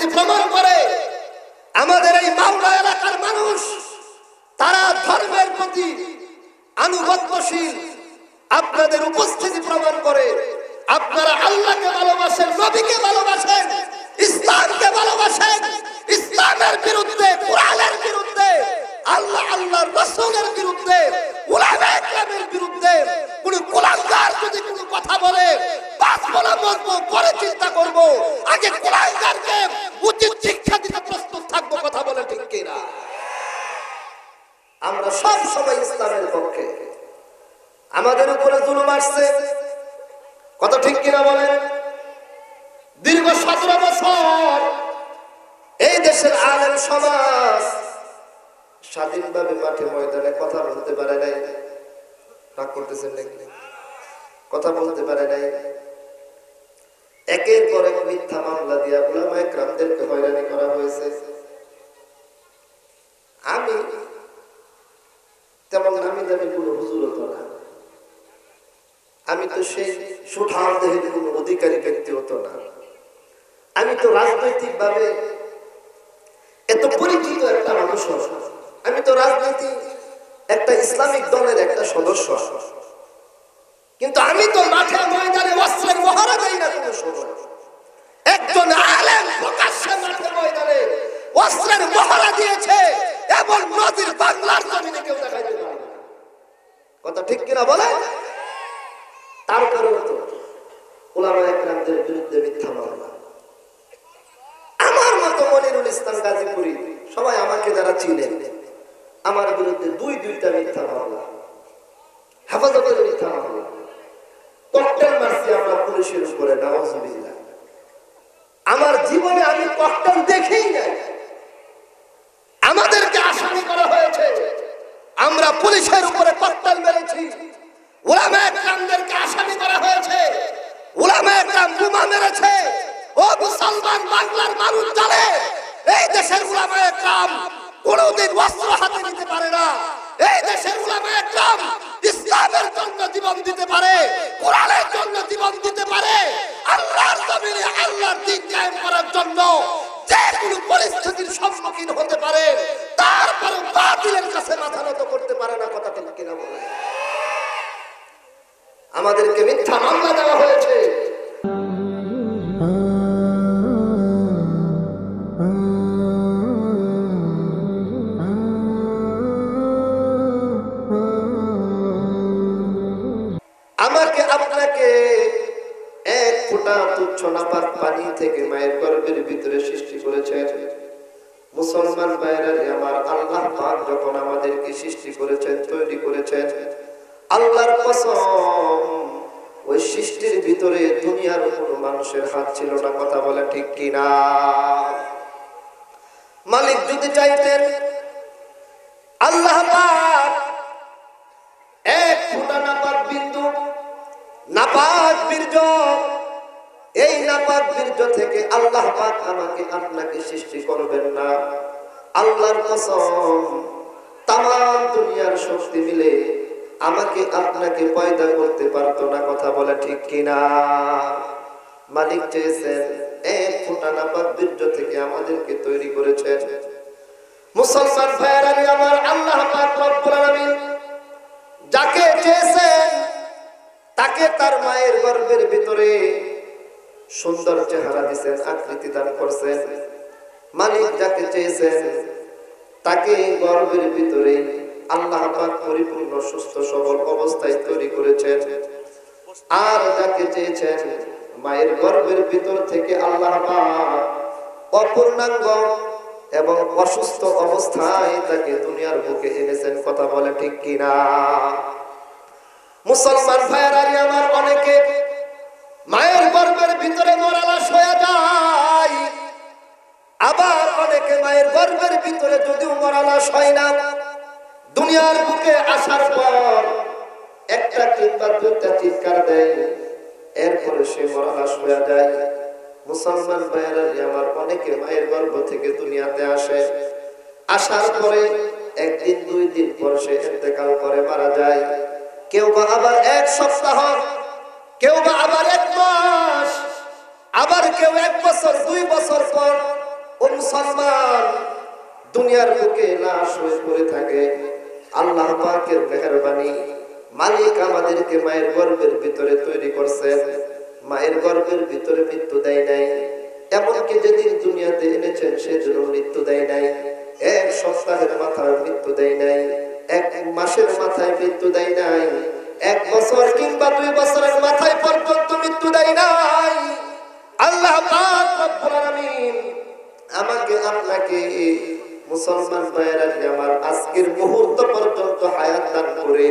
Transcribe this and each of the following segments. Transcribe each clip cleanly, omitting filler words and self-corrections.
উপস্থিতি প্রমাণ করে আমাদের এই মাওনা এলাকার মানুষ তারা ধর্মের প্রতি আনুগত্যশীল। আপনাদের উপস্থিতি প্রমাণ করে আপনারা আল্লাহকে ভালোবাসেন, নবীকে ভালোবাসেন, ইসলামকে ভালোবাসেন। ইসলামের বিরুদ্ধে, কোরআনের বিরুদ্ধে, আল্লাহর রাসূলের বিরুদ্ধে, উলামায়ে কেরামের বিরুদ্ধে কোন কুলাঙ্গার যদি কোনো কথা বলে, পাঁচ বলা মজবুর করে চিন্তা করব, আগে কুলাঙ্গারকে উচিত শিক্ষা দিতে প্রস্তুত থাকবো। কথা বলে ঠিক কিনা? আমরা সব সময় ইসলামের পক্ষে। আমাদের উপরে জুলুম আসছে, কত ঠিক কিনা বলেন? দীর্ঘ 17 বছর এই দেশের আলেম সমাজ স্বাধীনভাবে মাঠে ময়দানে কথা বলতে পারে নাই। রাগ করতেছেন নাকি? কথা বলতে পারে নাই। একের পর এক মিথ্যা মামলা দিয়া উলামায়ে কেরামদেরকে হয়রানি করা হয়েছে। আমি তেমন নামি দামি কোনো হুজুর হতো না, আমি তো সেই সুঠাম দেহের কোন অধিকারী ব্যক্তি হতো না, আমি তো রাজনৈতিক ভাবে এত পরিচিত একটা মানুষ, আমি তো রাজনীতি একটা ইসলামিক দলের একটা সদস্য, কিন্তু আমি তো মাঠে ময়দানে অস্ত্রের মহড়া দেই না কোনো সময়। একজন আলেম প্রকাশ্যে মাঠে ময়দানে অস্ত্রের মহড়া দিয়েছে এবং নজির বাংলার জমিনে কেউ দেখাইতে পারে না। কথা ঠিক কিনা বলে? তারপরেও তো উলামায়ে কেরামদের বিরুদ্ধে মিথ্যা মামলা। আমার মতো মনিরুল ইসলাম গাজীপুরি সবাই আমাকে যারা চিনেন, আমার বিরুদ্ধে দুইটা মিথ্যা মামলা, হেফাজতের মিথ্যা মামলা, ককটেল মারছি আমরা পুলিশের উপরে, নাউজুবিল্লাহ। আমার জীবনে আমি ককটেল দেখেই নাই, আমাদেরকে আসামি করা হয়েছে, আমরা পুলিশের উপরে ককটেল মেরেছি। উলামায়ে কেরামদেরকে আসামি করা হয়েছে, উলামায়ে কেরাম বোমা মেরেছে। ও মুসলমান বাংলার মানুষ জানে এই দেশের উলামায়ে কেরাম কোনদিন অস্ত্র হাতে নিতে পারে না। এই দেশের উলামায়ে কেরাম ইসলামের জন্য জীবন দিতে পারে, কোরআনের জন্য জীবন দিতে পারে, আল্লাহর জমিনে আল্লাহর দ্বীন কায়েম করার জন্য যে কোনো পরিস্থিতির সম্মুখীন হতে পারে, তারপরে বাতিলের কাছে মাথা নত করতে পারে না। কথা ঠিক কিনা বলে? আমাদেরকে মিথ্যা মামলা দেওয়া হয়েছে। আমাকে আপনাকে এক ফোঁটা তুচ্ছ নাপাক পানি থেকে মায়ের গর্ভের ভিতরে সৃষ্টি করেছেন। মুসলমান ভাইরা আমার, আল্লাহ পাক যখন আমাদেরকে সৃষ্টি করেছেন, তৈরি করেছেন, আল্লাহর কসম ওই সৃষ্টির ভিতরে দুনিয়ার কোনো মানুষের হাত ছিল না। কথা বলে ঠিক কিনা? মালিক যদি চাইতেন, আল্লাহ পাক এক ফোঁটা নাপাক বিন্দু, নাপাক বীর্য, এই নাপাক বীর্য থেকে আল্লাহ পাক আমাকে আপনাকে সৃষ্টি করবেন না। আল্লাহর কসম তামাম দুনিয়ার শক্তি মিলে আমাকে আপনাকে পয়দা করতে পারতো না। কথা বলে ঠিক কিনা? মালিক চেয়েছেন এক ফোঁটা নাপাক বীর্য থেকে আমাদেরকে তৈরি করেছেন। মুসলমান ভাইয়েরা আমার, আল্লাহ পাক রব্বুল আলামিন যাকে চেয়েছেন তাকে তার মায়ের গর্ভের ভিতরে সুন্দর চেহারা দিয়েছেন, আকৃতি দান করছেন। মালিক যাকে চেয়েছেন তাকে গর্ভের ভিতরে আল্লাহ পাক পরিপূর্ণ সুস্থ সবল অবস্থায় তৈরি করেছেন। আর যাকে চেয়েছেন মায়ের গর্ভের ভিতর থেকে আল্লাহ পাক অপূর্ণাঙ্গ এবং অসুস্থ অবস্থায় তাকে দুনিয়ার বুকে এনেছেন। কথা বলে ঠিক কিনা? মুসলমান ভাইয়েরা আমার, অনেকে মায়ের গর্ভের ভিতরে মরা লাশ হয়ে যায়, আবার অনেকে মায়ের গর্ভের ভিতরে যদিও মরা লাশ হয় না, দুনিয়ার বুকে আসার পর একটা কিংবা দুইটা চিৎকার দেয়, এরপরে সে মরা লাশ হয়ে যায়। মুসলমান ভাইয়েরা আমার, অনেকে মায়ের গর্ভ থেকে দুনিয়াতে আসে, আসার পরে একদিন দুই দিন পর সে ইন্তেকাল করে মারা যায়। কেউ বা আবার এক সপ্তাহ, কেউ বা আবার এক মাস, আবার কেউ 1 বছর 2 বছর পর মুসলমান দুনিয়ার বুকে লাশ হয়ে পড়ে থাকে, আল্লাহ পাকের মেহেরবানি, মালিক আমাদেরকে মায়ের গর্ভের ভিতরে তৈরি করছেন, মায়ের গর্ভের ভিতরে মৃত্যু দেয় নাই। এমনকি যেদিন দুনিয়াতে এনেছেন সেজন্য মৃত্যু দেয় নাই, এক সপ্তাহের মাথায় মৃত্যু দেয় নাই, এক মাসের মাথায় মৃত্যু দেয় নাই, এক বছর কিংবা 2 বছরের মাথায় পর্যন্ত মৃত্যু দেয় নাই। আল্লাহ পাক রব্বুল আলামিন আমাকে আপনাকে মুসলমান ভাইরা আমার আজকের মুহূর্ত পর্যন্ত হায়াত দান করে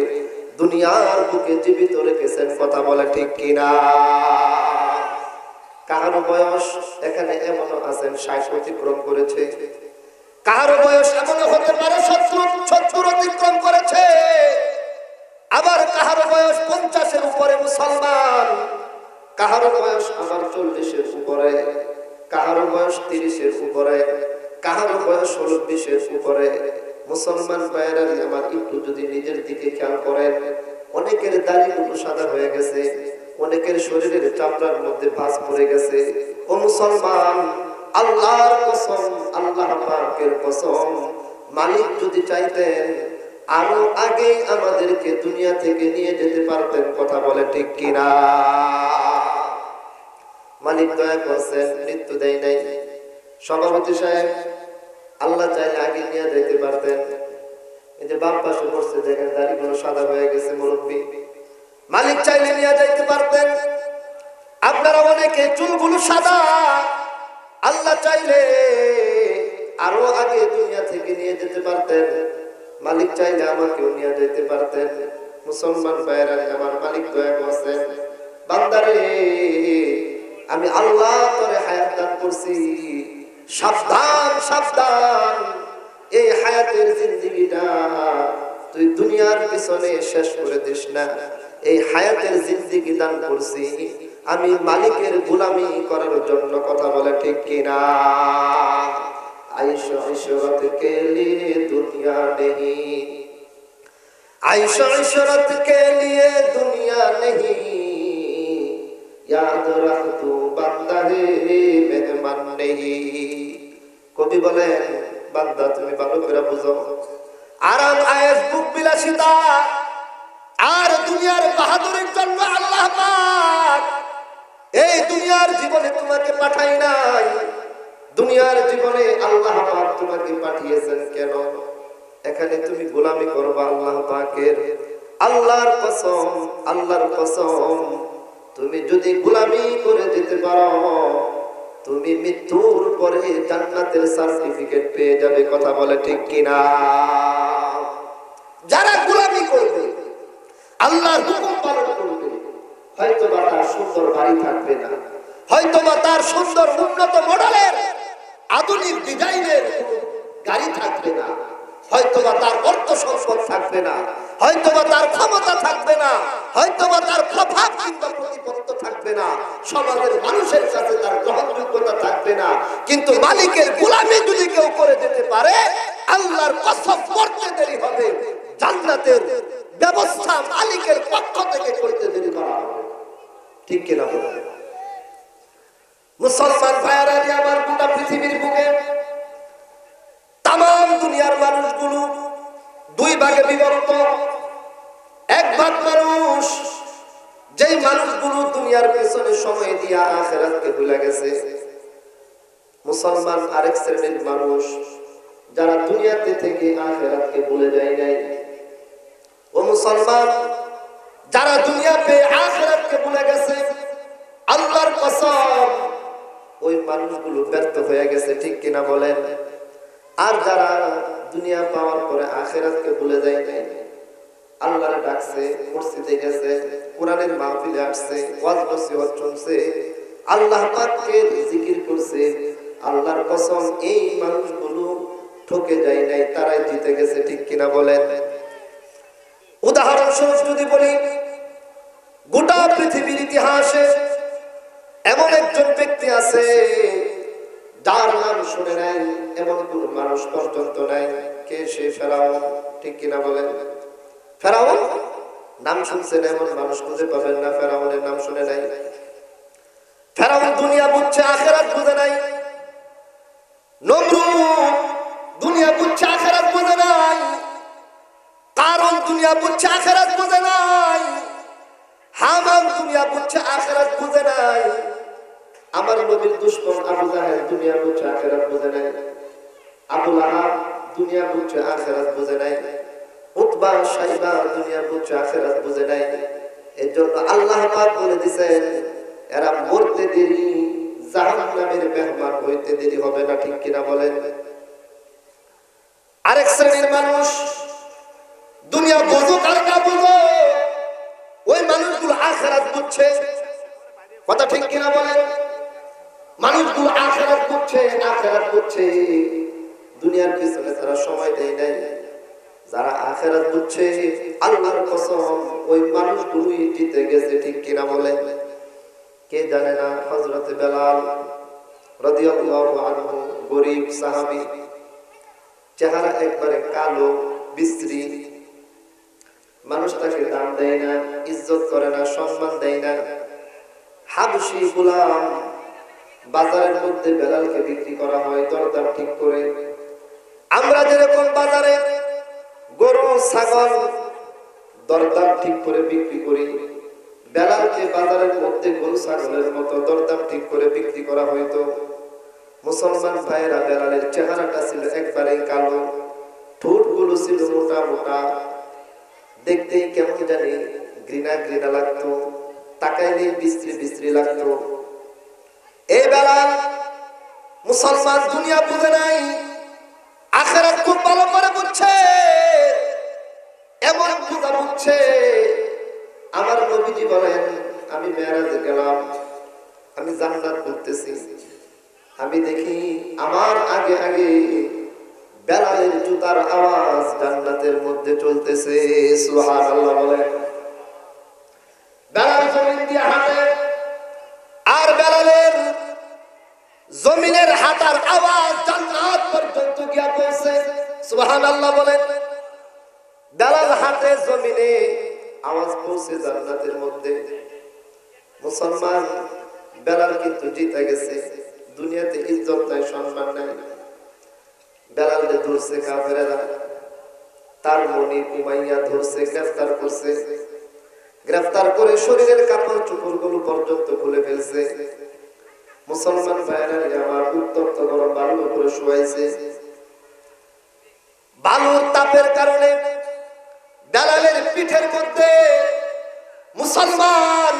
দুনিয়ার বুকে জীবিত রেখেছেন। কথা বলে ঠিক কিনা? কারো বয়স এখানে এমনও আছেন 60 অতিক্রম করেছে, কারো বয়স এমনও হতে পারে 70 অতিক্রম করেছে, আবার কারো বয়স 50-এর উপরে মুসলমান, কারো বয়স আবার 40-এর উপরে, কারো বয়স 30-এর উপরে, কারো বয়স 20-এর উপরে। মুসলমান ভাইরা আমার একটু যদি নিজের দিকে খেয়াল করেন, অনেকের দাড়িগুলো সাদা হয়ে গেছে, অনেকের শরীরের চামড়ার মধ্যে ভাঁজ পড়ে গেছে। ও মুসলমান, আল্লাহর কসম, আল্লাহ পাকের কসম, মালিক যদি চাইতেন আরো আগে আমাদেরকে দুনিয়া থেকে নিয়ে যেতে পারতেন। কথা বলে ঠিক কিনা? মালিক দয়া করছেন, মৃত্যু দেয় নাই। সভাপতি সাহেব, আল্লাহ চাইলে আগে নিয়ে যেতে পারতেন। এই যে বাম পাশে বসছে দেখেন, দাড়িগুলো সাদা হয়ে গেছে মুরব্বী, মালিক চাইলে নিয়ে যাইতে পারতেন। আপনারা অনেকে চুলগুলো সাদা, আল্লাহ চাইলে আরো আগে দুনিয়া থেকে নিয়ে যেতে পারতেন। মালিক চাইলে আমাকেও নিয়ে যেতে পারতেন। মুসলমান ভাইরা আমার, মালিক দয়া করছেন, বান্দারে আমি আল্লাহ তোরে হায়াত দান করছি, সাবধান সাবধান, এই হায়াতের জিন্দেগিটা তুই দুনিয়ার পিছনে শেষ করে দিস না। এই হায়াতের জিন্দেগি দান করছি আমি মালিকের গোলামি করার জন্য। কথা বলে ঠিক কিনা? আইশো ইশরত কে লিয়ে দুনিয়া নেহি, আইশো ইশরত কে লিয়ে দুনিয়া নেহি, याद रख तू बंदा है मेहमान नहीं। কবি বলেন, বান্দা তুমি ভালো করে বুঝো, আরাম আয়েশ বুক বিলাসিতা আর দুনিয়ার বাহাদুরির জন্য আল্লাহ পাক এই দুনিয়ার জীবনে তোমাকে পাঠাই নাই। দুনিয়ার জীবনে আল্লাহ পাক তোমাকে পাঠিয়েছেন কেন? এখানে তুমি গোলামি করবা আল্লাহ পাকের। আল্লাহর কসম, আল্লাহর কসম, তুমি যদি গোলামি করে যেতে পারো, তুমি মৃত্যুর পরে জান্নাতের সার্টিফিকেট পেয়ে যাবে। কথা বলে ঠিক কিনা? যারা গোলামি করবে, আল্লাহর হুকুম পালন করবে, হয়তো বা তার সুন্দর বাড়ি থাকবে না, হয়তো বা তার সুন্দর উন্নত মডেলের আধুনিক ডিজাইনের গাড়ি থাকবে না, হয়তোবা তার অর্থ সম্পদ থাকবে না, হয়তোবা তার ক্ষমতা থাকবে না, হয়তোবা তার প্রভাব কিংবা প্রতিপত্ত থাকবে না, সমাজের মানুষের কাছে তার গ্রহণযোগ্যতা থাকবে না, কিন্তু মালিকের গোলামি যদি কেউ করে যেতে পারে, আল্লাহর কসম করতে দেরি হবে, জান্নাতের ব্যবস্থা মালিকের পক্ষ থেকে করতে দেরি করা হবে। ঠিক কিনা বলেন? মুসলমান ভাইয়েরা আমার, গোটা পৃথিবীর বুকে তাম দুনিয়ার মানুষগুলো 2 ভাগে বিভক্ত। এক ভাগ মানুষ, যেই মানুষগুলো দুনিয়ার পেছনে সময় দিয়ে আখিরাতকে ভুলে গেছে। মুসলমান আরেক শ্রেণীর মানুষ, যারা দুনিয়াতে থেকে আখিরাতকে ভুলে যায় নাই। ও মুসলমান, যারা দুনিয়াতে আখিরাতকে ভুলে গেছে, আল্লাহর কসম ওই মানুষগুলো ব্যর্থ হয়ে গেছে। ঠিক কিনা বলেন? আর যারা দুনিয়া পাওয়ার পরে আখিরাতকে ভুলে যায় নাই, আল্লাহর ডাকছে, মসজিদে গেছে, কোরআনের মাহফিলে আসছে, ওয়াজ নসিহত শুনছে, আল্লাহ পাককে জিকির করছে, আল্লাহর কসম এই মানুষগুলো ঠকে যায় নাই, তারাই জিতে গেছে। ঠিক কিনা বলেন? উদাহরণস্বরূপ যদি বলি, গোটা পৃথিবীর ইতিহাসে এমন একজন ব্যক্তি আছে যার নাম শুনে নাই এমন কোন মানুষ পর্যন্ত নাই। কে সে? ফেরাউন। ঠিক কিনা বলেন? ফেরাউন নাম শুনছেন, এমন মানুষ খুঁজে পাবেন না ফেরাউনের নাম শুনে নাই। ফেরাউন দুনিয়া বুঝছে, আখিরাত বুঝে নাই। নমরুদ বুঝছে আখিরাত বুঝে নাই, হামান দুনিয়া বুঝছে আখিরাত বুঝে নাই, আমার নবীর দুশমন আবু জাহেল দুনিয়া বুঝছে আখিরাত বুঝে নাই, আবু লাহাব দুনিয়া বুঝছে আখিরাত বুঝে নাই, উতবা শাইবা দুনিয়া বুঝছে আখিরাত বুঝে নাই। এজন্য আল্লাহ পাক বলে দিয়েছেন এরা মরতে দেরি, জাহান্নামের মেহমান হইতে দেরি হবে না। ঠিক কিনা বলেন? আরেক শ্রেণীর মানুষ দুনিয়া বুঝুক আর না বুঝুক, ওই মানুষগুলো আখিরাত বুঝছে। কথা ঠিক কিনা বলেন? মানুষগুলো আখিরাত বুঝছে, আখিরাত বুঝছে, দুনিয়ার পিছনে তারা সময় দেয় নাই। যারা আখিরাত বুঝছে আল্লাহর কসম ওই মানুষগুলোই জিতে গেছে। ঠিক কিনা বলেন? কে জানে না হযরত বেলাল রাদিয়াল্লাহু আনহু গরীব সাহাবী, চেহারা একবারে কালো বিশ্রী, মানুষ তাকে দাম দেয় না, ইজ্জত করে না, সম্মান দেয় না। হাবশী গোলাম, বাজারের মধ্যে বেলালকে বিক্রি করা হয় দরদাম ঠিক করে। আমরা যেরকম বাজারে গরু ছাগল দরদাম ঠিক করে বিক্রি করি, বেলালকে বাজারের মধ্যে গরু ছাগলের মতো দরদাম ঠিক করে বিক্রি করা হইতো। মুসলমান ভাইয়েরা, বেলালের চেহারাটা ছিল একবারে কালো, ঠোঁটগুলো ছিল মোটা মোটা, দেখতেই কেমন জানি ঘৃণা ঘৃণা লাগতো, তাকাইলে বিশ্রী বিশ্রী লাগতো। এই বেলাল মুসলমান দুনিয়া বুঝে নাই, আখিরাত খুব ভালো করে বুঝছে। এমন বুঝা বুঝছে, আমার নবীজি বলেন আমি মেরাজে গেলাম, আমি জান্নাত ঘুরতেছি, আমি দেখি আমার আগে আগে বেলালের জুতার আওয়াজ জান্নাতের মধ্যে চলতেছে। সুবহানাল্লাহ বলেন। বেলাল জমিন দিয়ে হাঁটে, আর বেলালের জমিনের হাঁটার আওয়াজ জান্নাত পর্যন্ত গিয়া পৌঁছে। সুবহানাল্লাহ বলেন। বেলাল হাঁটে জমিনে, আওয়াজ পৌঁছে জান্নাতের মধ্যে। মুসলমান বেলাল কিন্তু জিতে গেছে, দুনিয়াতে ইজ্জত নাই, সম্মান নাই। বেলালকে ধরছে কাফেরেরা, তার মনি উমাইয়া ধরছে, গ্রেফতার করছে। গ্রেফতার করে শরীরের কাপড় চোপড় গুলো পর্যন্ত খুলে ফেলছে। মুসলমান ভাইয়েরা আমার উত্তপ্ত গরম বালুর উপরে শুয়াইছে। বালুর তাপের কারণে বেলালের পিঠের মধ্যে মুসলমান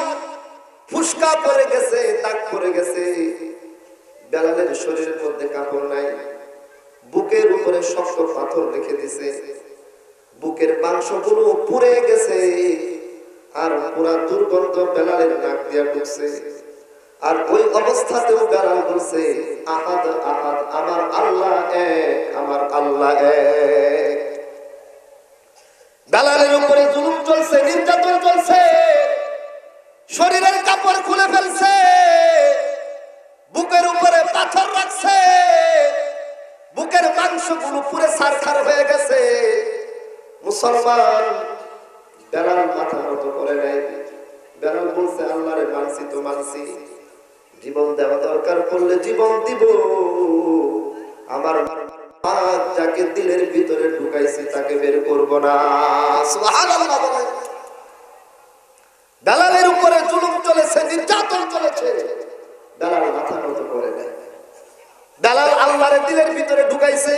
ফুসকা পড়ে গেছে, দাগ পড়ে গেছে। বেলালের শরীরের মধ্যে কাপড় নাই, বুকের উপরে শক্ত পাথর রেখে দিছে, বুকের মাংসগুলো পুড়ে গেছে, আর পুরা দুর্গন্ধ বেলালের নাক দিয়া ঢুকছে। আর ওই অবস্থাতেও বেলাল বলছে আহাদ আহাদ, আমার আল্লাহ এক, আমার আল্লাহ এক। বেলালের উপরে জুলুম চলছে, নির্যাতন চলছে, শরীরের কাপড় খুলে ফেলছে, বুকের উপরে পাথর রাখছে, বুকের মাংসগুলো পুরো ছারখার হয়ে গেছে। মুসলমান বেলাল মাথা নত করে নাই। বেলাল বলছে আল্লাহরে মানছি তো মানছি, জীবন দেওয়া দরকার পড়লে জীবন দিব, আমার পাক যাকে দিলের ভিতরে ঢুকাইছি তাকে বের করব না। সুবহানাল্লাহ বলেন। বেলালের উপরে জুলুম চলেছে, নির্যাতন চলেছে, বেলাল মাথা নত করে নাই। বেলাল আল্লাহর দিলের ভিতরে ঢুকাইছে।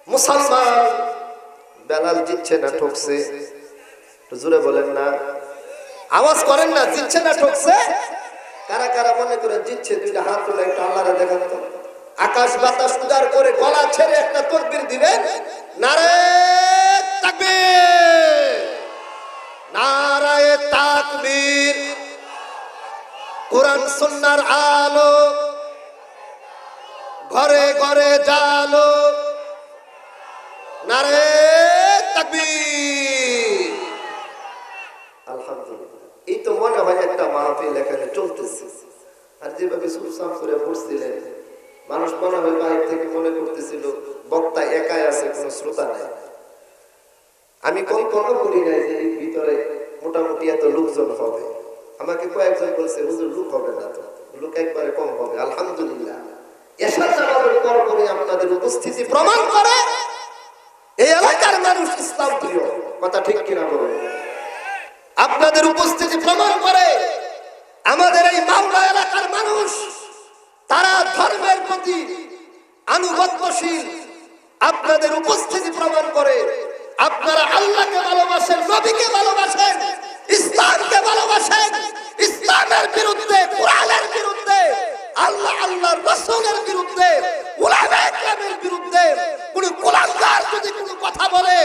মুসলমান বেলাল জিতছে না ঠকছে? জোরে বলেন না, আওয়াজ করেন না, জিতছে না ঠকছে? কারা কারা মনে করে জিতছে দুইটা হাত তুলে একটু আল্লাহরে দেখান তো। আকাশ বাতাস উজাড় করে গলা ছেড়ে একটা তাকবীর দিবেন। নারে তাকবীর, নারায়ে তাকবীর। কোরআন সুন্নাহর আলো ঘরে ঘরে জালো, নারে তাকবীর। আলহামদুলিল্লাহ। এই তো মনে হয় একটা মাহফিল এখানে চলতেছে। আর যেভাবে সুরসাম করে পড়ছিলেন, মানুষ মনে হয় বাইরে থেকে মনে করতেছিল বক্তা একাই আছে, কোনো শ্রোতা নাই। আমি কল্পনা করি নাই যে এর ভিতরে মোটামুটি এত লোকজন হবে। আমাকে কয়েকজন বলছে হুজুর লোক হবে না, তো লোক একবারে কম হবে। আলহামদুলিল্লাহ, এশার নামাজের পর পরে আপনাদের উপস্থিতি প্রমাণ করে এই এলাকার মানুষ ইসলাম প্রিয়। কথা ঠিক কিনা বলুন? আপনাদের উপস্থিতি প্রমাণ করে আমাদের এই মাওনা এলাকার মানুষ তারা ধর্মের প্রতি আনুগত্যশীল। আপনাদের উপস্থিতি প্রমাণ করে আপনারা আল্লাহকে ভালোবাসেন, নবীকে ভালোবাসেন, ইসলামকে ভালোবাসেন। ইসলামের বিরুদ্ধে, কোরআনের বিরুদ্ধে, আল্লাহর রাসূলের বিরুদ্ধে, উলামায়ে কেরামের বিরুদ্ধে কোন কুলাঙ্গার যদি কোনো কথা বলে,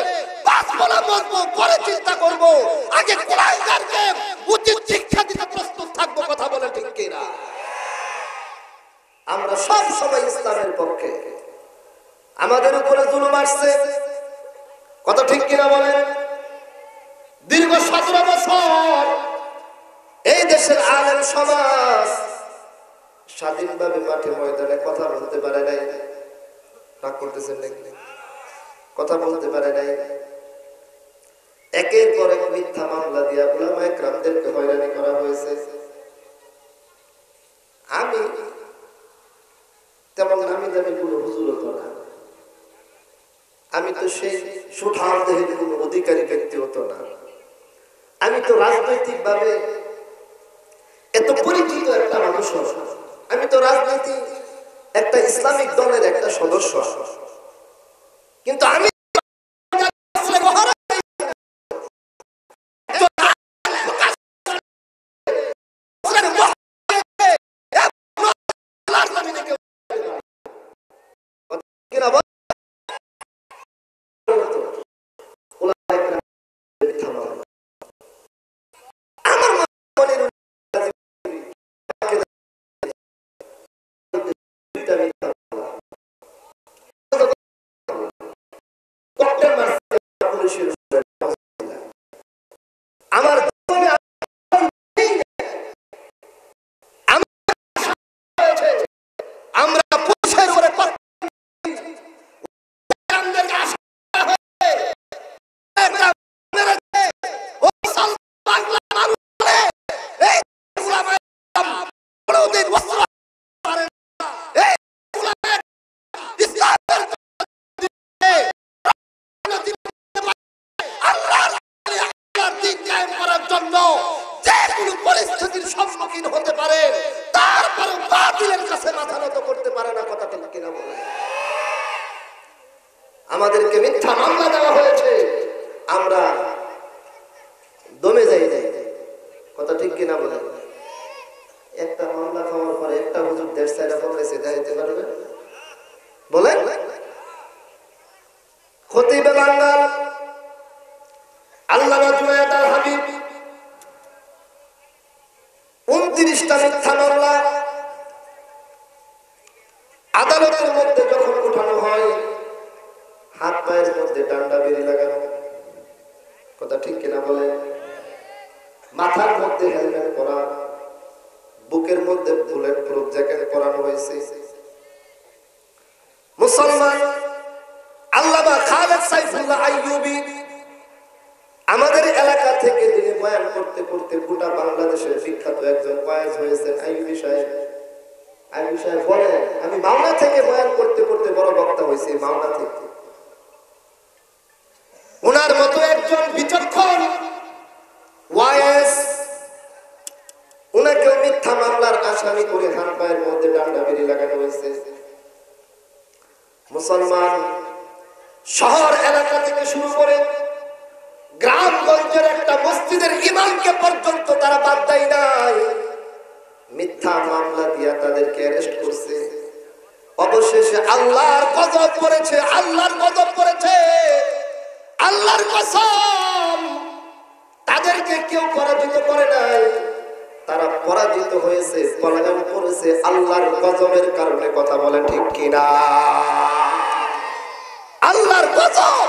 পাঁচ বলা বলবো, পরে চিন্তা করব, আগে কুলাঙ্গারকে উচিত শিক্ষা দিতে প্রস্তুত থাকবো। কথা বলে ঠিক কিনা? আমরা সব সময় ইসলামের পক্ষে। আমাদের উপরে জুলুম আসছে, কথা ঠিক কিনা বলেন? দীর্ঘ 17 বছর এই দেশের আলেম সমাজ স্বাধীনভাবে মাঠে ময়দানে কথা বলতে পারে নাই। রাগ করতেছেন নাকি? কথা বলতে পারে নাই। একের পর এক মিথ্যা মামলা দিয়া উলামায়ে কেরামদেরকে হয়রানি করা হয়েছে। আমি তেমন নামি দামি কোনো হুজুর হতো না, আমি তো সেই সুঠাম দেহের কোনো অধিকারী ব্যক্তি হতো না, আমি তো রাজনৈতিক ভাবে এত পরিচিত একটা মানুষ, আমি তো রাজনৈতিক একটা ইসলামিক দলের একটা সদস্য, কিন্তু আমি পরিস্থিতির সম্মুখীন হতে পারে, তারপরে বাতিলের কাছে মাথা নত করতে পারে না। কথা ঠিক কিনা বলে? আমাদেরকে মিথ্যা মামলা দেওয়া হয়েছে, আমরা দমে যাই। কথা ঠিক কিনা বলে? একটা মামলা খাওয়ার পরে একটা হুজুর দেড় সাইডা পড়েছে, দেখাইতে পারবে? বলেন? খতিবে বাঙ্গাল আল্লামা জুনায়েদ আল হাবিব 29টা মিথ্যা মামলা আদালতের মধ্যে যখন উঠানো হয়, হাত পায়ের মধ্যে ডান্ডা বেরি লাগানো। কথা ঠিক কিনা বলে? মাথার মধ্যে হেলমেট পরা, বুকের মধ্যে বুলেট প্রুফ জ্যাকেট পরানো হয়েছে। মুসলমান আল্লামা খালেদ সাইফুল্লাহ আইয়ুবী আমাদের এলাকা থেকে তিনি বয়ান করতে করতে গোটা বাংলাদেশের বিখ্যাত একজন ওয়াইজ হয়েছেন। আইয়ুবী সাহেব বলেন, আমি মাওনা থেকে বয়ান করতে করতে বড় বক্তা হয়েছি। মাওনা থেকে ওনার মতো একজন বিচক্ষণ ওয়াইজ, ওনাকেও মিথ্যা মামলার আসামি করে হাত পায়ের মধ্যে ডান্ডা বেরি লাগানো হয়েছে। মুসলমান শহর এলাকা থেকে শুরু করে গ্রামগঞ্জের একটা মসজিদের ইমামকে পর্যন্ত তারা বাদ দেয় নাই, মিথ্যা মামলা দিয়া তাদেরকে অ্যারেস্ট করছে। অবশেষে আল্লাহর গজব পড়েছে, আল্লাহর গজব পড়েছে, আল্লাহর কসম, তাদেরকে কেউ পরাজিত করে নাই, তারা পরাজিত হয়েছে, পলায়ন করেছে আল্লাহর গজবের কারণে। কথা বলেন ঠিক কিনা? আল্লাহর গজব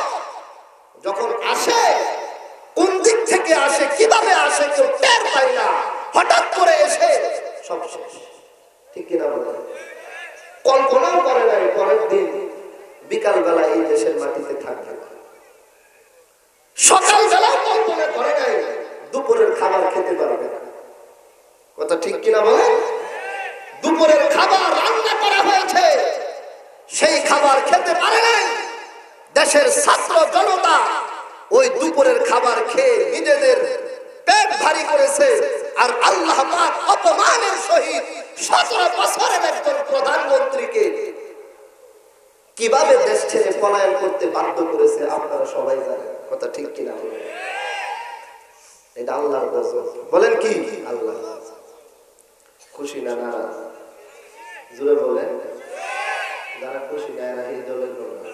যখন আসে, কোন দিক থেকে আসে, কিভাবে আসে কেউ টের পায় না, হঠাৎ করে এসে সব শেষ। ঠিক কিনা বলেন? কল্পনাও করে নাই পরের দিন বিকালবেলা এই দেশের মাটিতে থাকবে, সকালবেলাও কল্পনা করে নাই দুপুরের খাবার খেতে পারবে না। কথা ঠিক কিনা বলেন? দুপুরের খাবার রান্না করা হয়েছে, সেই খাবার খেতে পারে নাই দেশের ছাত্র জনতা, ওই দুপুরের খাবার খেয়ে নিজেদের পেট ভারী করেছে, আর আল্লাহ পাক অপমানের সহিত 17 বছরের একজন প্রধানমন্ত্রীকে কিভাবে দেশ ছেড়ে পলায়ন করতে বাধ্য করেছে আপনারা সবাই জানেন। কথা ঠিক কিনা? এটা আল্লাহর গজব। বলেন কি আল্লাহ খুশি না নারাজ? জোরে বলেন। যারা খুশি না এরা এই দলের লোক না।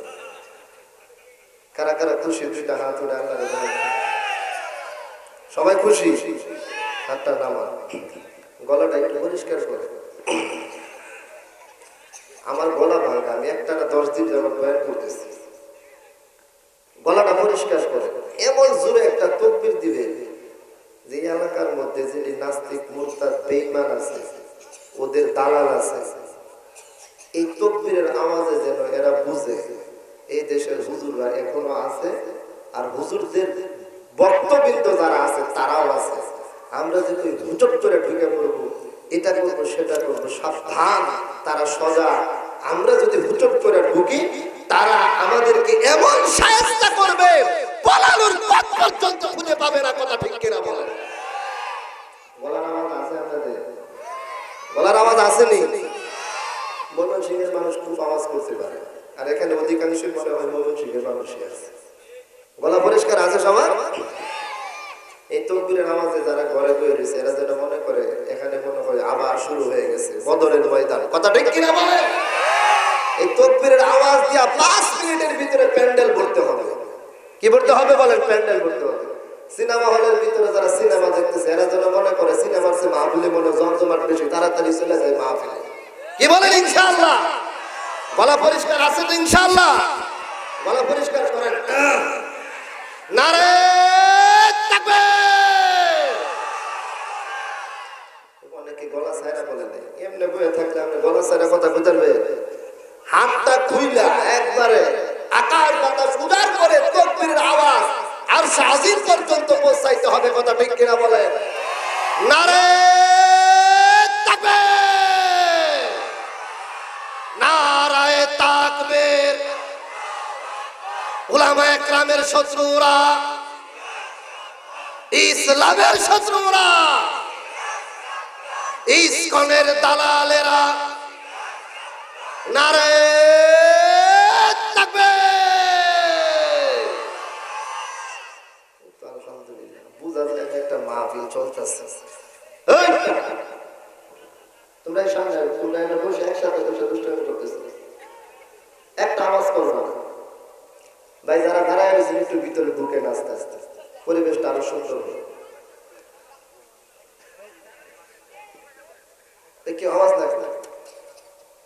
কারা কারা খুশি? দুইটা হাত উঠে আল্লাহর বলেন। সবাই খুশি? হাতটা নামা। গলাটা একটু পরিষ্কার করে। আমার গলা ভাঙা, আমি একটানা 10 দিন যাবত বয়ান করতেছি। গলাটা পরিষ্কার করে। এমন জোরে একটা তাকবীর দিবে যে এলাকার মধ্যে যিনি নাস্তিক মুরতাদ বেঈমান আছে, ওদের দালাল আছে, এই তাকবীরের আওয়াজে যেন এরা বুঝে এই দেশের হুজুররা এখনো আছে, আর হুজুরদের বক্তবৃন্দ যারা আছে তারাও আছে। আমরা যদি হুচট করে ঢুকে পড়বো, এটা করবো সেটা করবো, সাবধান, তারা সজাগ। আমরা যদি হুচট করে ঢুকি, তারা আমাদেরকে এমন শায়েস্তা করবে, পালানোর পথ পর্যন্ত খুঁজে পাবে না। কথা ঠিক কিনা বলেন? বলার আওয়াজ আছে আপনাদের? বলার আওয়াজ আসেনি? ময়মনসিংহের মানুষ খুব আওয়াজ করতে পারে, আর এখানে অধিকাংশই মনে হয় ময়মনসিংহের মানুষই আছে। গলা পরিষ্কার আছে সবার? এই তাকবীরের আওয়াজে যারা ঘরে বসে রয়েছে, এরা যেটা মনে করে এখানে মনে হয় আবার শুরু হয়ে গেছে বদরের ময়দান। কথা ঠিক কিনা বলেন? এই তাকবীরের আওয়াজ দিয়া 5 মিনিটের ভিতরে প্যান্ডেল ভরতে হবে। কি ভরতে হবে বলেন? প্যান্ডেল ভরতে হবে। সিনেমা হলের ভিতরে যারা সিনেমা দেখতেছে, এরা যেন মনে করে সিনেমার চেয়ে মাহফিলে মনে জমজমাট বেশি, তাড়াতাড়ি চলে যায় মাহফিলে। কি বলেন? ইনশাআল্লাহ। গলা পরিষ্কার আছে তো? ইনশাআল্লাহ। গলা পরিষ্কার করেন। নারে তাকবীর। অনেকে গলা ছাইরা বলে না, এমনি বয়ে থাকলে আপনি গলা ছাইরা কথা বুঝাবে? হাতটা খুইলা একবারে আকাশ বাতাস উজাড় করে তাকবীরের আওয়াজ আর শাহিদ পর্যন্ত পৌঁছাইতে হবে। কথা ঠিক কিনা বলেন? নারে তাকবীর, নারায়ে তাকবীর। উলামায়ে কেরামের শত্রুরা, ইসলামের শত্রুরা, ইসকনের দালালেরা, নারে তাকবীর। আলহামদুলিল্লাহ, বুঝা যায় একটা মাহফিল চলতেছে। তোমরা সামনে তোমরা এনে বসে একসাথে বসে দুষ্টামি করতেছো, একটা আওয়াজ করো না ভাই। যারা দাঁড়ায় রয়েছেন একটু ভিতরে ঢুকে আস্তে আস্তে, পরিবেশটা আরো সুন্দর হবে। কি আওয়াজ নাকি?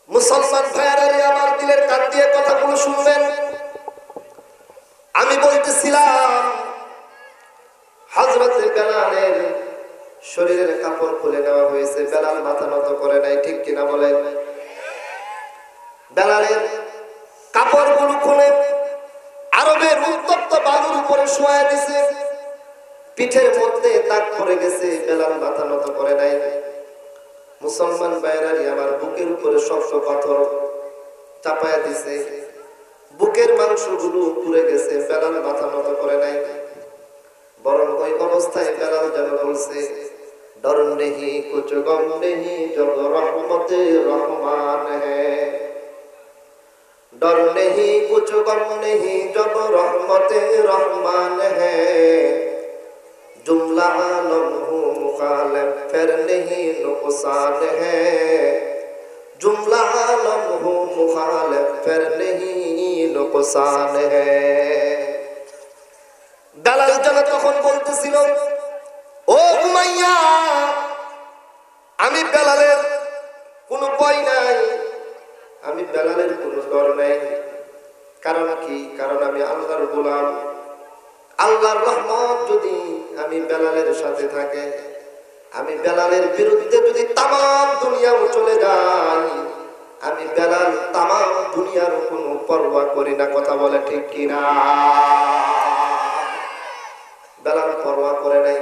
মুসলমান ভাইয়ারা, আমার দিলের কান দিয়ে কথাগুলো শুনবেন। আমি বলতেছিলাম হযরত বেলালের শরীরের কাপড় খুলে নেওয়া হয়েছে, বেলাল মাথা নত করে নাই। ঠিক কিনা বলেন? বেলালের কাপড়গুলো খুলে আরবের উত্তপ্ত বালুর উপরে শোয়া দিয়েছে, পিঠের মধ্যে দাগ পড়ে গেছে, বেলাল মাথা নত করে নাই। মুসলমান ভাইরারি আমার বুকের উপরে শক্ত পাথর চাপায়া দিছে, বুকের মাংসগুলো পুড়ে গেছে, বেলাল মাথা নত করে নাই। বরং ওই অবস্থায় বেলাল যেন বলছে, ডর নেহি কুছ গম নেহি জব রহমতে রহমান হ্যায়, डर नहीं कुछ गम नहीं जब रहमते रहमान है, जुमला आलम हूँ मुखालिफ फिर नहीं नुकसान है, जुमला आलम हूँ मुखालिफ फिर नहीं नुकसान है। দালাল জানা তখন বলতেছিল, ও উমাইয়া, আমি বেলালের কোনো ভয় নাই, আমি বেলালের কোনো ডর নাই। কারণ কি? কারণ আমি আল্লাহর গোলাম। আল্লাহর রহমত যদি আমি বেলালের সাথে থাকে, আমি বেলালের বিরুদ্ধে যদি তামাম দুনিয়াও চলে যাই, আমি বেলাল তামাম দুনিয়ার কোনো পরোয়া করি না। কথা বলে ঠিক কিনা? বেলাল পরোয়া করে নাই।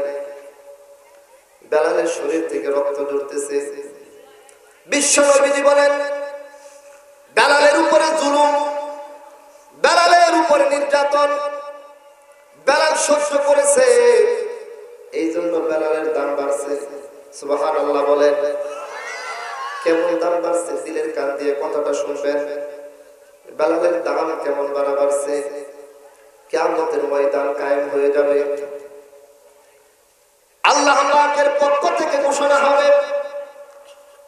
বেলালের শরীর থেকে রক্ত ঝরতেছে। বিশ্ব নবীজি বলেন, বেলালের উপরে জুলুম, বেলালের উপরে নির্যাতন, বেলাল সুবহানাল্লাহ বলেন। কেমন দাম বাড়ছে দিলের কান দিয়ে কথাটা শুনবেন। বেলালের দাম কেমন বাড়ছে, কিয়ামতের ময়দান কায়েম হয়ে যাবে। আল্লাহ পাকের পক্ষ থেকে ঘোষণা হবে,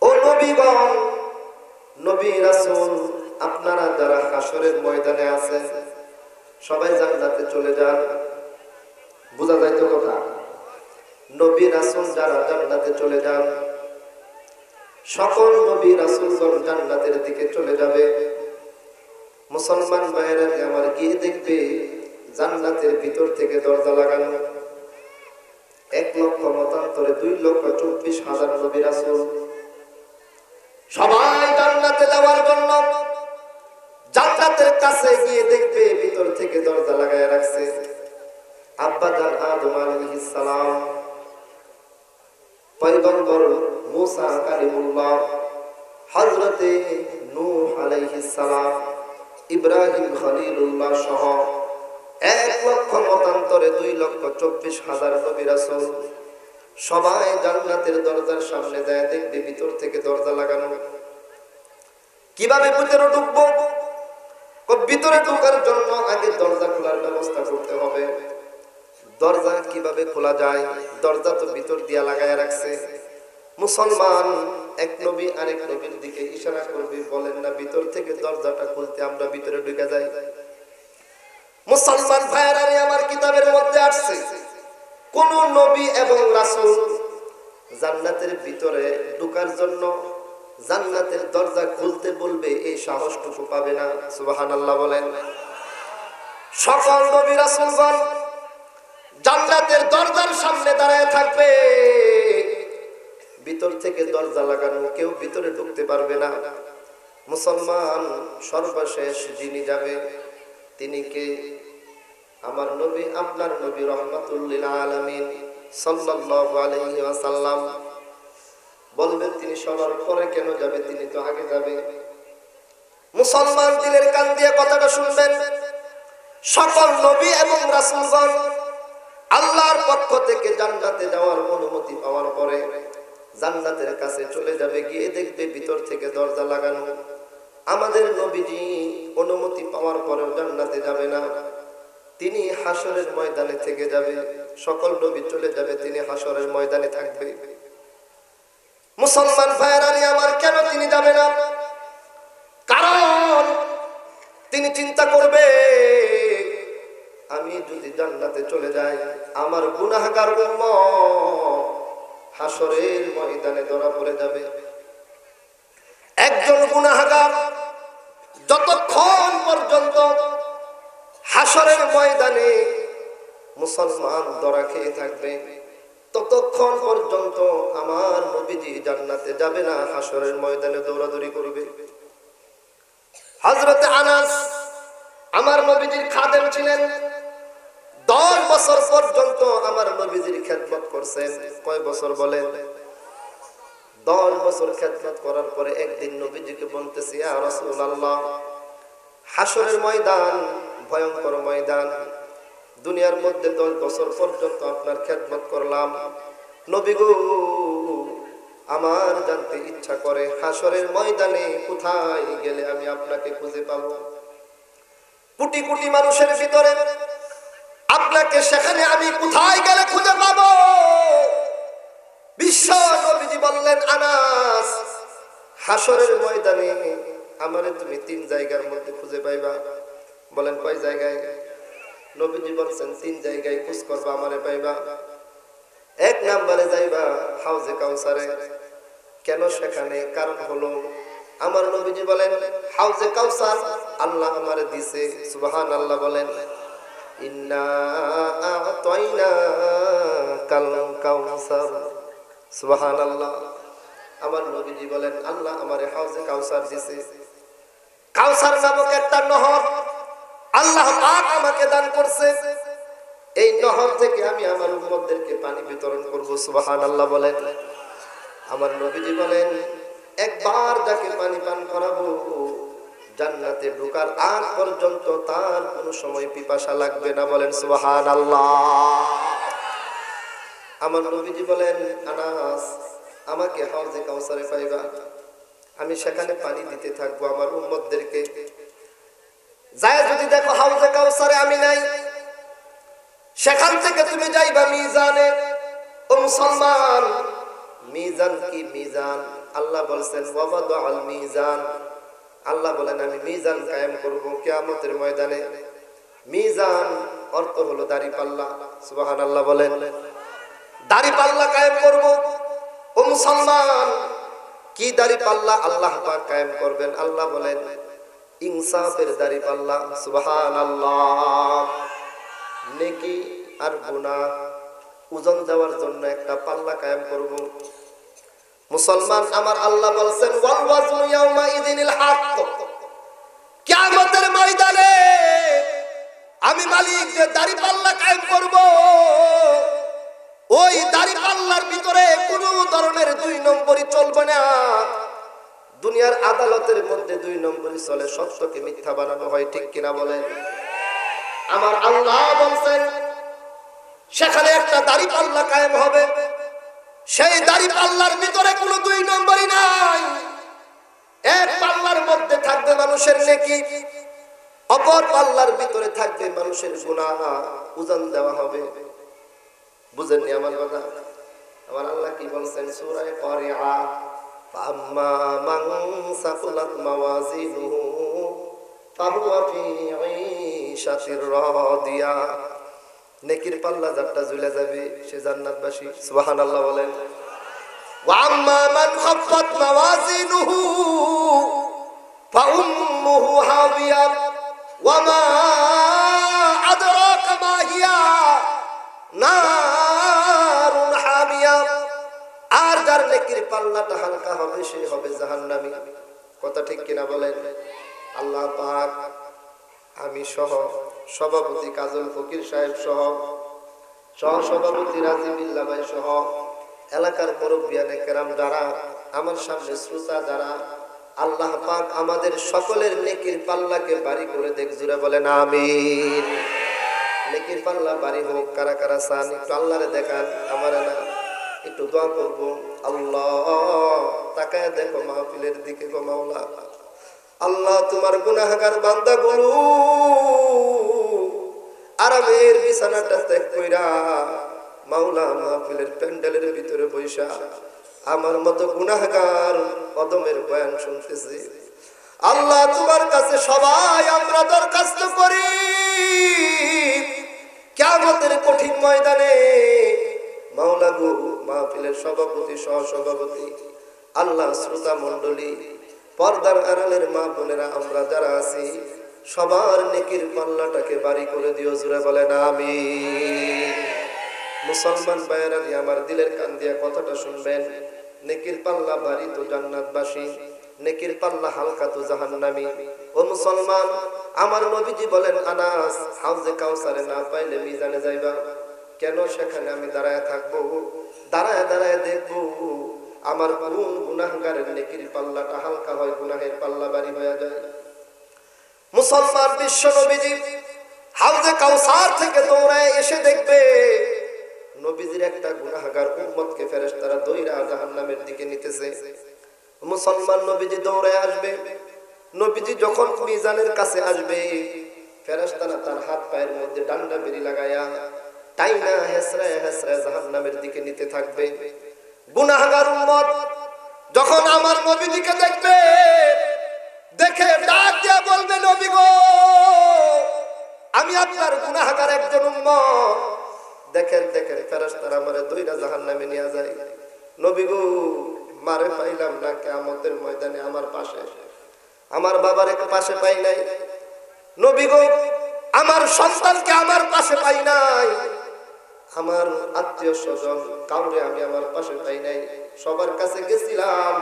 ও নবীগণ, নবী রাসূল, আপনারা যারা হাসরের ময়দানে আছেন সবাই জান্নাতে চলে যান। বুঝা যায় তো কথা? নবী রাসূল যারা জান্নাতে চলে যান, সকল নবী রাসূলগণ জান্নাতের দিকে চলে যাবে। মুসলমান ভাইয়েরা আমার গিয়ে দেখবে জান্নাতের ভিতর থেকে দরজা লাগানো, 1 লক্ষ মতান্তরে 2,24,000 নবী রাসূল সবাই জান্নাতে যাওয়ার জন্য জান্নাতের কাছে গিয়ে দেখবে ভিতর থেকে দরজা লাগায় রাখছে। আব্বা জান আদম আলাইহিস সালাম, পয়গম্বর মুসা কালিমুল্লাহ, হযরতে নূহ আলাইহিস সালাম, ইব্রাহিম খলিলুল্লাহ সহ 1 লক্ষ মতান্তরে 2,24,000 নবী রাসূল সবাই জান্নাতের দরজার সামনে যায় দেখবে ভিতর থেকে দরজা লাগানো। কিভাবে ভিতরে ঢুকবো? ভিতরে ঢোকার জন্য আগে দরজা খোলার ব্যবস্থা করতে হবে। দরজা কিভাবে খোলা যায়? দরজা তো ভিতর দিয়া লাগায় রাখছে। মুসলমান এক নবী আরেক নবীর দিকে ইশারা করবে, বলেন না ভিতর থেকে দরজাটা খুলতে, আমরা ভিতরে ঢুকে যাই। মুসলমান ভাইয়েরা আমার কিতাবের মধ্যে আসছে, কোন নবী এবং রাসূল জান্নাতের ভিতরে ঢোকার জন্য জান্নাতের দরজা খুলতে বলবে এই সাহসটুকু পাবে না। সুবহানাল্লাহ বলেন। সকল নবী রাসূলগণ জান্নাতের দরজার সামনে দাঁড়ায় থাকবে, ভিতর থেকে দরজা লাগানো, কেউ ভিতরে ঢুকতে পারবে না। মুসলমান সর্বশেষ যিনি যাবে তিনি কে? আমার নবী, আপনার নবী রাহমাতুল লিল আলামিন সাল্লাল্লাহু আলাইহি ওয়াসাল্লাম। বলবেন তিনি সবার পরে কেন যাবে? তিনি তো আগে যাবে। মুসলমান দিলের কান দিয়ে কথাটা শুনবেন। সকল নবী এবং রাসূলগণ আল্লাহর পক্ষ থেকে জান্নাতে যাওয়ার অনুমতি পাওয়ার পরে জান্নাতের কাছে চলে যাবে, গিয়ে দেখবে ভিতর থেকে দরজা লাগানো। আমাদের নবীজি অনুমতি পাওয়ার পরেও জান্নাতে যাবে না, তিনি হাসরের ময়দানে থেকে যাবে। সকল নবী চলে যাবে, তিনি হাসরের ময়দানে থাকবে। মুসলমান ভাইয়েরা আমার, কেন তিনি যাবে না? কারণ তিনি চিন্তা করবে, আমি যদি জান্নাতে চলে যাই আমার গুনাহগার উম্মত হাসরের ময়দানে ধরা পড়ে যাবে। একজন গুনাহগার যতক্ষণ পর্যন্ত হাসরের ময়দানে মুসলমান ধরা খেয়ে থাকবে ততক্ষণ পর্যন্ত আমার নবীজি জান্নাতে যাবে না, হাসরের ময়দানে দৌড়াদৌড়ি করবে। হযরত আনাস আমার নবীজির খাদেম ছিলেন, 10 বছর পর্যন্ত আমার নবীজির খেদমত করছেন। কয় বছর বলেন? 10 বছর খেদমত করার পরে একদিন নবীজিকে বলতেছি, ইয়া রাসূলুল্লাহ, হাসরের ময়দান ভয়ঙ্কর ময়দান, দুনিয়ার মধ্যে 10 বছর পর্যন্ত আপনার খেদমত করলাম, নবী গো আমার জানতে ইচ্ছা করে হাসরের ময়দানে কোথায় গেলে আমি আপনাকে খুঁজে পাবো? কোটি কোটি মানুষের ভিতরে আপনাকে সেখানে আমি কোথায় গেলে খুঁজে পাবো? বিশ্ব নবীজি বললেন, আনাস, হাসরের ময়দানে আমারে তুমি 3 জায়গার মধ্যে খুঁজে পাইবা। বলেন কয় জায়গায়? নবীজি বলছেন 3 জায়গায় খোঁজ করবা, আমারে পাইবা। 1 নম্বরে যাইবা হাউজে কাউসারে। কেন সেখানে? কারণ হলো আমার নবীজি বলেন হাউজে কাউসার আল্লাহ আমারে দিছে। সুবহানাল্লাহ বলেন। ইন্না আ'তাইনাকাল কাউসার। সুবহানাল্লাহ। আমার নবীজি বলেন আল্লাহ আমারে হাউজে কাউসার দিছে। কাউসার নামক একটা নহর আল্লাহ পাক আমাকে দান করছে। এই নহর থেকে আমি আমার উম্মতদেরকে পানি বিতরণ করব। সুবহানাল্লাহ বলেন। আমার নবীজি বলেন একবার যাকে পানি পান করাবো জান্নাতে ঢোকার আগ পর্যন্ত তার কোনো সময় পিপাসা লাগবে না। বলেন সুবহানাল্লাহ। আমার নবীজি বলেন আনাস, আমাকে হাউজে কাউসারে পাইবা, আমি সেখানে পানি দিতে থাকবো আমার উম্মতদেরকে। যায় যদি দেখো হাউজে কাউসারে আমি নাই, সেখান থেকে তুমি যাইবা মিজানে। ও মুসলমান, মিজান কি? মিজান আল্লাহ বলছেন ওয়াদাল মিজান। আল্লাহ বলেন আমি মিজান কায়েম করব কিয়ামতের ময়দানে। মিজান অর্থ হলো দাড়িপাল্লা। সুবহানাল্লাহ বলেন। দাড়িপাল্লা কায়েম করব। ও মুসলমান, কি দাড়িপাল্লা আল্লাহ পাক কায়েম করবেন? আল্লাহ বলেন ইনসাফের দাড়িপাল্লা। সুবহানাল্লাহ। নেকি আর গুনাহ ওজন দেওয়ার জন্য একটা পাল্লা কায়েম করব। মুসলমান, আমার আল্লাহ বলছেন ওয়াল ওয়াজনু ইয়াউমা ইযিনিল হক। কিয়ামতের ময়দানে আমি মালিক যে দাড়িপাল্লা কায়েম করব, ওই দাড়িপাল্লার ভিতরে কোনো ধরনের দুই নম্বরই চলবে না। দুনিয়ার আদালতের মধ্যে দুই নম্বরই চলে, সত্যকে মিথ্যা বানানো হয়, ঠিক কিনা বলেন? আমার আল্লাহ বলছেন সেখানে একটা দাড়িপাল্লা কায়েম হবে, সেই দাড়িপাল্লার ভিতরে কোনো দুই নম্বরই নাই। এক পাল্লার মধ্যে থাকবে মানুষের নেকি, অপর পাল্লার ভিতরে থাকবে মানুষের গুনাহ। ওজন দেওয়া হবে। বুঝেননি আমার কথা? আমার আল্লাহ কি বলছেন সূরা কারিআ, ফাম্মা মান সাকুলাত মাওয়াজিনুহু ফাহুয়া ফি ঈশাতির রাদিয়া। নেকির পাল্লা যারটা ঝুলে যাবে সে জান্নাতবাসী। সুবহানাল্লাহ বলেন। ওয়া আম্মা মান খাফফাত মাওয়াজিনুহু ফাউম্মুহু হাবিয়া ওয়া মা আদরাকা মা হিয়া নারুন হামিয়া। আর যার নেকির পাল্লাটা হালকা হবে সে হবে জাহান্নামী। কথা ঠিক কিনা বলেন? আল্লাহ পাক আমি সহ সভাপতি কাজল ফকির সাহেব সহ সভাপতি রাজিবিল্লাহ ভাই সহ এলাকার মুরব্বিয়ানে কেরাম যারা আমার সামনে শ্রোতা যারা, আল্লাহ পাক আমাদের সকলের নেকির পাল্লাকে বাড়ি করে দেখ। জুড়ে বলেন আমিন। নেকির পাল্লা বাড়ি হোক। কারা কারা চান একটু আল্লাহরে দেখান, আমার না একটু দোয়া করবো। আল্লাহ তাকায় দেখো মাহফিলের দিকে গো মাওলা। আল্লাহ তোমার গুনাহগার বান্দাগুলো আরামের বিছানাটা ত্যাগ কইরা মাওলা মাহফিলের প্যান্ডেলের ভিতরে বৈশা আমার মতো গুনাহগার কদমের বয়ান শুনতেছি। আল্লাহ তোমার কাছে সবাই আমরা দরখাস্ত করি, কিয়ামতের কঠিন ময়দানে মাওলা গো মাহফিলের সভাপতি সহসভাপতি আল্লাহ শ্রোতা মণ্ডলী পর্দার আড়ালের মা বোনেরা আমরা যারা আছি সবার নেকির পাল্লাটাকে বাড়ি করে দিও। জুড়ে বলেন আমিন। মুসলমান ভাইয়েরা আমার দিলের কান দিয়া কথাটা শুনবেন। নেকির পাল্লা বাড়ি তো জান্নাতবাসী, নেকির পাল্লা হালকা তো জাহান্নামী। ও মুসলমান, আমার নবীজি বলেন আনাস হাউজে কাউসারে না পাইলে মিজানে যাইবা। কেন? সেখানে আমি দাঁড়ায় থাকবো, দাঁড়ায় দাঁড়ায় দেখবো আমার কোন গুনাহগারের নেকির পাল্লাটা হালকা হয়, গুনাহের পাল্লা বাড়ি হয়ে যায়। মুসলমান, বিশ্ব নবীজি হাউজে কাউসার থেকে দৌড়ায় এসে দেখবে নবীজির একটা গুনাহগার উম্মতকে ফেরেশতারা দইরা জাহান্নামের দিকে নিতেছে। মুসলমান, নবীজি দৌড়ায় আসবে। নবীজি যখন মিজানের কাছে আসবে ফেরেশতারা তার হাত পায়ের মধ্যে ডান্ডা বেরি লাগায়া টাইনা হেসরায় হেসরায় জাহান্নামের দিকে নিতে থাকবে। গুনাহগার উম্মত যখন আমার নবীজিকে দেখবে, দেখে ডাক দিয়া বলবে নবী গো আমি আপনার গুনাহগার একজন উম্মত। দেখেন দেখেন ফেরেশতারা আমারে দইরা জাহান্নামে নিয়ে যায়। নবী গো মারে পাইলাম না কিয়ামতের ময়দানে আমার পাশে, আমার বাবার পাশে পাই নাই। নবী গো আমার সন্তানকে আমার পাশে পাই নাই, আমার আত্মীয় স্বজন কাউরে আমি আমার পাশে পাই নাই। সবার কাছে গেছিলাম,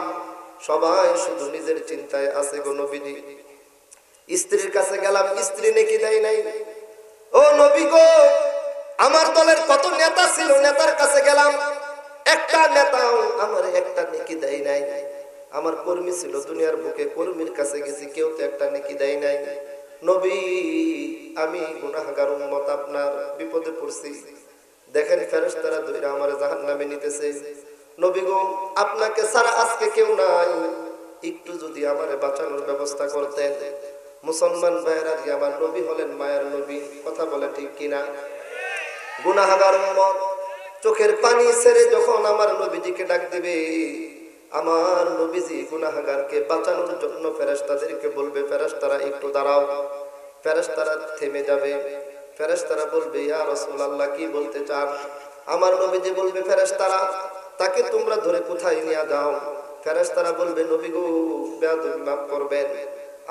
সবাই শুধু নিজের চিন্তায় আছে গো নবীজি। স্ত্রীর কাছে গেলাম, স্ত্রী নেকি দেয় নাই। ও নবী গো আমার দলের কত নেতা ছিল, নেতার কাছে গেলাম, একটা নেতাও আমার একটা নেকি দেয় নাই। আমার কর্মী ছিল দুনিয়ার বুকে, কর্মীর কাছে গেছি, কেউ তো একটা নেকি দেয় নাই। নবী আমি গুনাহগার উম্মত আপনার বিপদে পড়ছি। দেখেন ফেরেশতারা ধইরা আমারে জাহান্নামে নিতেছে। নবী গো, আপনাকে ছাড়া আজকে কেউ নাই, একটু যদি আমারে বাঁচানোর ব্যবস্থা করতেন। মুসলমান ভাইরা, আমার নবী হলেন মায়ের নবী, কথা বলে ঠিক কিনা? গুনাহগার উম্মত চোখের পানি ছেড়ে যখন আমার নবীজিকে ডাক দিবে, আমার নবীজি গুনাহগারকে বাঁচানোর জন্য ফেরেশতাদেরকে বলবে, ফেরেশতারা একটু দাঁড়াও। ফেরেশতারা থেমে যাবে। ফেরেশতারা বলবে, ইয়া রাসূলুল্লাহ, কি বলতে চান? আমার নবীজি বলবে, ফেরেশতারা, তাকে তোমরা ধরে কোথায় নিয়ে যাও? ফেরেশতারা বলবে, নবী গো, বেয়াদবি মাফ করবেন,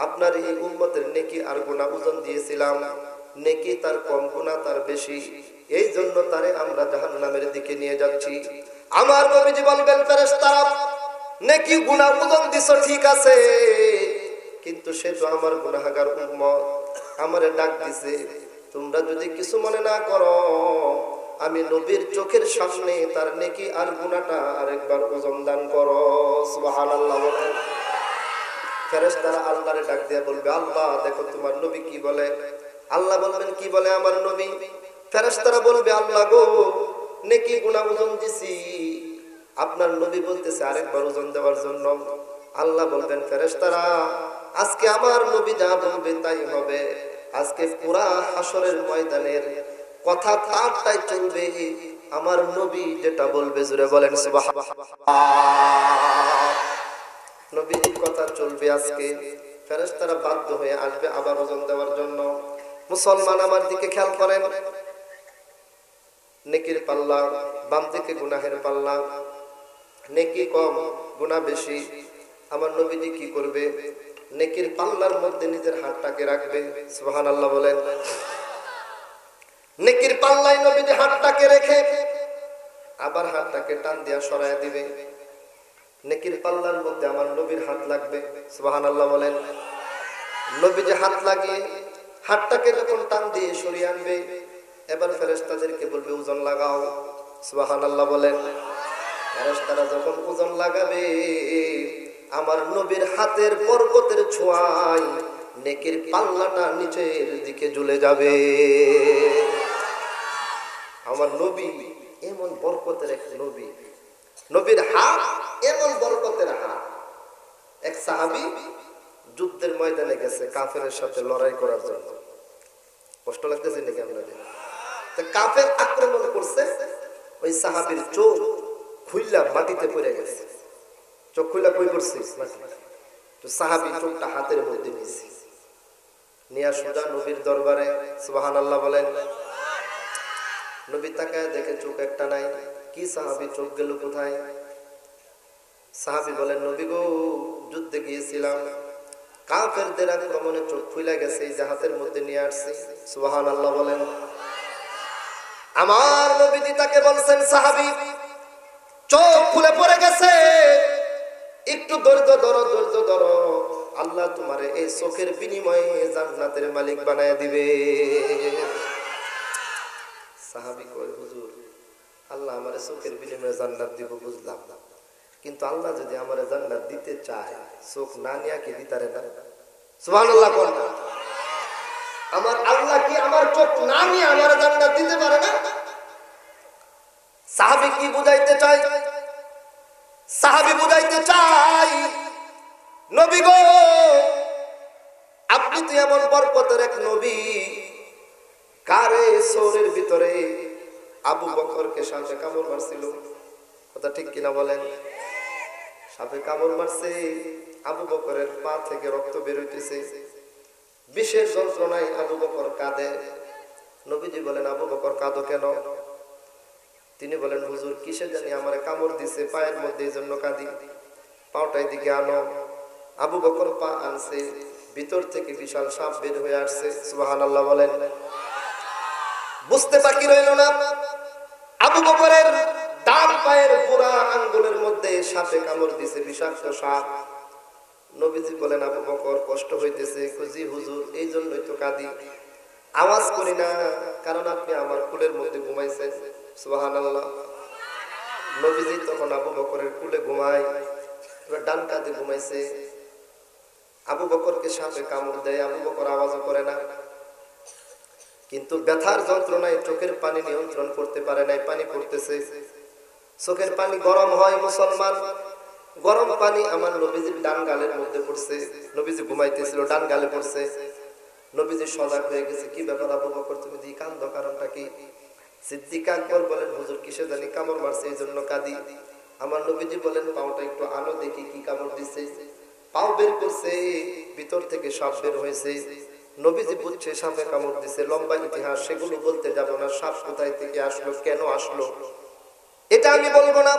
আপনার এই উম্মতের নেকি আর গুনাহ ওজন দিয়েছিলাম, নেকি তার কম, গুনাহ তার বেশি, এই জন্য তারে আমরা জাহান্নামের দিকে নিয়ে যাচ্ছি। আমার নবীজি বলবেন, ফেরেশতারা, নেকি গুনাহ ওজন দিছো ঠিক আছে, কিন্তু সে তো আমার গুনাহগার উম্মত, আমারে ডাক দিছে, তোমরা যদি কিছু মনে না করো, আমি নবীর চোখের সামনে তার নেকি আর গুনাহটা আরেকবার ওজন দান করো। সুবহানাল্লাহ বলেন। ফেরেশতারা আল্লাহরে ডাক দিয়ে বলবে, আল্লাহ দেখো তোমার নবী কি বলে। আল্লাহ বলবেন, কি বলে আমার নবী? ফেরেশতারা বলবে, আল্লাহ গো, নেকি গুনাহ ওজন দিছি, আপনার নবী বলতেছে আরেকবার ওজন দেওয়ার জন্য। আল্লাহ বলবেন, ফেরেশতারা, আজকে আমার নবী যা বলবে তাই হবে। আজকে পুরা হাসরের ময়দানের কথা তারটাই চলবে, আমার নবী যেটা বলবে, জোরে বলেন সুবহানাল্লাহ। নবীর কথা চলবে আজকে। ফেরেশতারা বাধ্য হয়ে আসবে আবার ওজন দেওয়ার জন্য। মুসলমান আমার দিকে খেয়াল করেন, নেকির পাল্লা বাম দিকে, গুনাহের পাল্লা, নেকি কম গুনাহ বেশি। আমার নবীজি কি করবে? নেকির পাল্লার মধ্যে নিজের হাতটাকে রাখবে। সুবহানাল্লাহ বলেন। নেকির পাল্লায় নবীজি হাতটাকে রেখে আবার হাতটাকে টান দিয়া সরায় দিবে। নেকির পাল্লার মধ্যে আমার নবীর হাত লাগবে। সুবহানাল্লাহ বলেন। নবীজি হাত লাগিয়ে হাতটাকে যখন টান দিয়ে সরিয়ে আনবে, এবার ফেরেশতাদেরকে বলবে, ওজন লাগাও। সুবহানাল্লাহ বলেন। ফেরেশতারা যখন ওজন লাগাবে, আমার নবীর হাতের বরকতের ছোঁয়ায় নেকির পাল্লাটা নিচের দিকে ঝুলে যাবে। আমার নবী এমন বরকতের এক নবী, নবীর হাত এমন বরকতের হাত। এক সাহাবী যুদ্ধের ময়দানে গেছে কাফেরের সাথে লড়াই করার জন্য। কষ্ট লাগতেছে নাকি আপনাদের? কাফের আক্রমণ করছে, ওই সাহাবীর চোখ খুইলা মাটিতে পড়ে গেছে। চোখ খুইলা কই পড়ছে? তো সাহাবী চোখটা হাতের মধ্যে নিয়েছে, নিয়া সোজা নবীর দরবারে। সুবহানাল্লাহ বলেন। নবী তাকায় দেখে চোখ একটা নাই। কি সাহাবী, চোখ গেল কোথায়? সাহাবী বলেন, নবী গো, যুদ্ধে গিয়েছিলাম, কাফেরদের আক্রমণে চোখ খুইলা গেছে, এই যে হাতের মধ্যে নিয়ে আসছি। সুবহানাল্লাহ বলেন। আমার নবীজি তাকে বলছেন, সাহাবী চোখ খুলে পড়ে গেছে, একটু ধৈর্য ধরো, ধৈর্য ধরো, আল্লাহ তোমারে এই চোখের বিনিময়ে জান্নাতের মালিক বানায় দিবে। সাহাবী কয়, হুজুর, আল্লাহ আমারে চোখের বিনিময়ে জান্নাত দিব বুঝলাম, কিন্তু আল্লাহ যদি আমারে জান্নাত দিতে চায়, চোখ না নিয়া কি দিতারে না? সুবহানাল্লাহ কোন না? আমার আল্লাহ কি আমার চোখ না নিয়ে আমার জান্নাত দিতে পারে না? সাহাবী কি বুঝাইতে চায়? সাহাবী বুঝাইতে চাই, নবী গো, আপনি তো এমন বরকতের এক নবী, কারে সৌরের ভিতরে আবু বকরকে সাপে কামড় মারছিল, কথা ঠিক কিনা বলেন? সাপে কামড় মারছে, আবু বকরের পা থেকে রক্ত বের হইতেছে, বিশেষ যন্ত্রণায় আবু বকর কাঁদে। নবীজি বলেন, আবু বকর কাঁদো কেন? তিনি বলেন, হুজুর, কিসে জানি আমারে কামড় দিছে পায়ের মধ্যে, এই জন্য কাঁদি। পাওটাই দিকে আনো। আবু বকর পা আনছে, ভিতর থেকে বিশাল সাপ বের হয়ে আসছে। সুবহানাল্লাহ বলেন। বুঝতে বাকি রইল না, আবু বকরের ডান পায়ের বুড়া আঙ্গুলের মধ্যে সাপে কামড় দিছে, বিষাক্ত সাপ। নবীজি বলেন, আবু বকর কষ্ট হইতেছে? জি হুজুর, এই জন্যই তো কাঁদি, আওয়াজ করি না, কারণ আপনি আমার কুলের মধ্যে ঘুমাইছেন। সুবহানাল্লাহ। নবীজি তখন আবু বকরের কুলে ঘুমায়, এবার ডান কাঁধে ঘুমাইছে। আবু বকরকে সাপে কামড় দেয়, আবু বকর আওয়াজও করে না, কিন্তু ব্যথার যন্ত্রণায় চোখের পানি নিয়ন্ত্রণ করতে পারে নাই, পানি পড়তেছে। চোখের পানি গরম হয় মুসলমান, গরম পানি আমার নবীজির ডান গালের মধ্যে পড়ছে। নবীজি ঘুমাইতেছিল, ডান গালে পড়ছে। নবীজি সজাগ হয়ে গেছে, কি ব্যাপার আবু বকর তুমি দি কাঁদো, কারণটা কি? সিদ্দিক আকবর বলেন, হুজুর কিসে জানি কামড় মারছে, এই জন্য কাঁদি। আমার নবীজি বলেন, পাওটা একটু আনো দেখি কি কামড় দিছে। পাও বের করছে, ভিতর থেকে সাপ বের হয়েছে। নবীজি বুঝছে সাপে কামড় দিছে। লম্বা ইতিহাস, সেগুলো বলতে যাব না। সাপ কোথায় থেকে আসলো, কেন আসলো, এটা আমি বলবো না।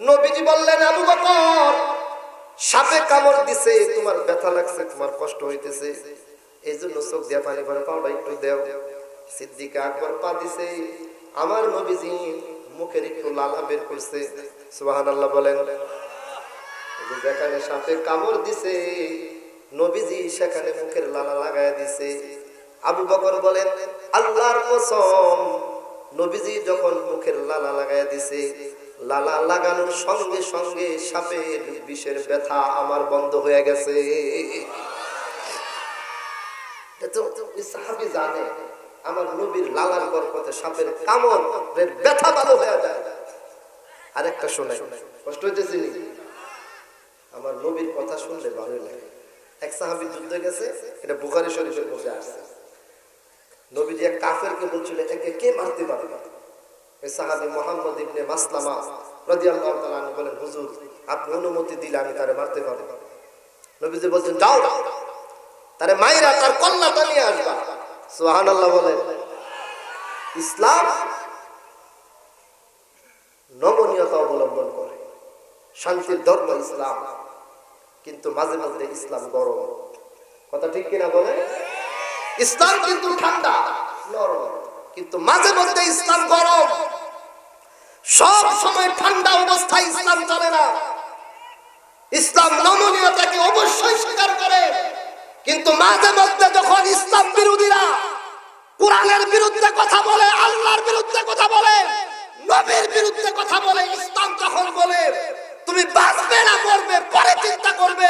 নবীজি বললেন, আবু বকর সাপে কামড় দিছে, তোমার ব্যথা লাগছে, তোমার কষ্ট হইতেছে, এই জন্য চোখ দিয়া পানি পড়ে, পাওটা একটু দেও। সিদ্দিক আকবর পা দিছে, আমার নবীজি মুখের একটু লালা বের করছে। সুবহানাল্লাহ বলেন। যেখানে সাপে কামড় দিছে নবীজি সেখানে মুখের লালা লাগায় দিছে। আবু বকর বলেন, আল্লাহর কসম, নবীজি যখন মুখের লালা লাগায় দিছে, লালা লাগানোর সঙ্গে সঙ্গে সাপের বিষের ব্যথা আমার বন্ধ হয়ে গেছে। সাহাবী জানে আমার নবীর লালার বরকতে সাপের কামড়ের ব্যথা ভালো হয়ে যায়। আরেকটা শোনাই, কষ্ট হইতেছে নি? আমার নবীর কথা শুনলে ভালো লাগে। এক সাহাবী যুদ্ধে গেছে, এটা বুখারী শরীফের মধ্যে আসছে। নবীজি এক কাফেরকে বলছিল, একে কে মারতে পারবে? এই সাহাবী মুহাম্মদ ইবনে মাসলামা রাদিয়াল্লাহু তাআলা আনহু বলেন, হুজুর আপনি অনুমতি দিলে আমি তারে মারতে পারব। নবীজি বলছেন, যাও তারে মাইরা তার কল্লাটা নিয়ে আসবা। সুবহানাল্লাহ বলেন। ইসলাম নমনীয়তা অবলম্বন করে, শান্তির ধর্ম ইসলাম, কিন্তু মাঝে মাঝে ইসলাম গরম। কথা ঠিক কিনা বলে? ইসলাম কিন্তু ঠান্ডা নরম, কিন্তু মাঝে মধ্যে ইসলাম গরম। সব সময় ঠান্ডা অবস্থায় ইসলাম চলে না। ইসলাম নমনীয়তাকে অবশ্যই স্বীকার করে, কিন্তু মাঝে মধ্যে যখন ইসলাম বিরোধীরা কোরআনের বিরুদ্ধে কথা বলে, আল্লাহর বিরুদ্ধে কথা বলে, নবীর বিরুদ্ধে কথা বলে, ইসলাম যখন বলে তুমি বাঁচবে না মরবে পরে চিন্তা করবে,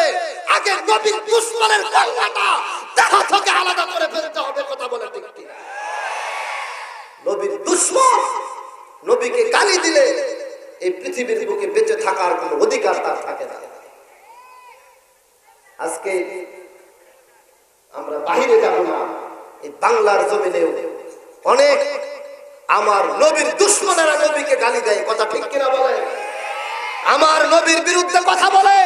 আগে নবীর দুশমনের কল্লাটা দেহ থেকে আলাদা করে ফেলতে হবে। কথা বলে ঠিক কি? নবীর দুশমন নবীকে গালি দিলে এই পৃথিবীর বুকে বেঁচে থাকার কোনো অধিকার তার থাকে না। আজকে আমরা বাহিরে যাব না, এই বাংলার জমিনেও অনেক আমার নবীর দুশমনেরা নবীকে গালি দেয়। কথা ঠিক কিনা বলে? আমার নবীর বিরুদ্ধে কথা বলে।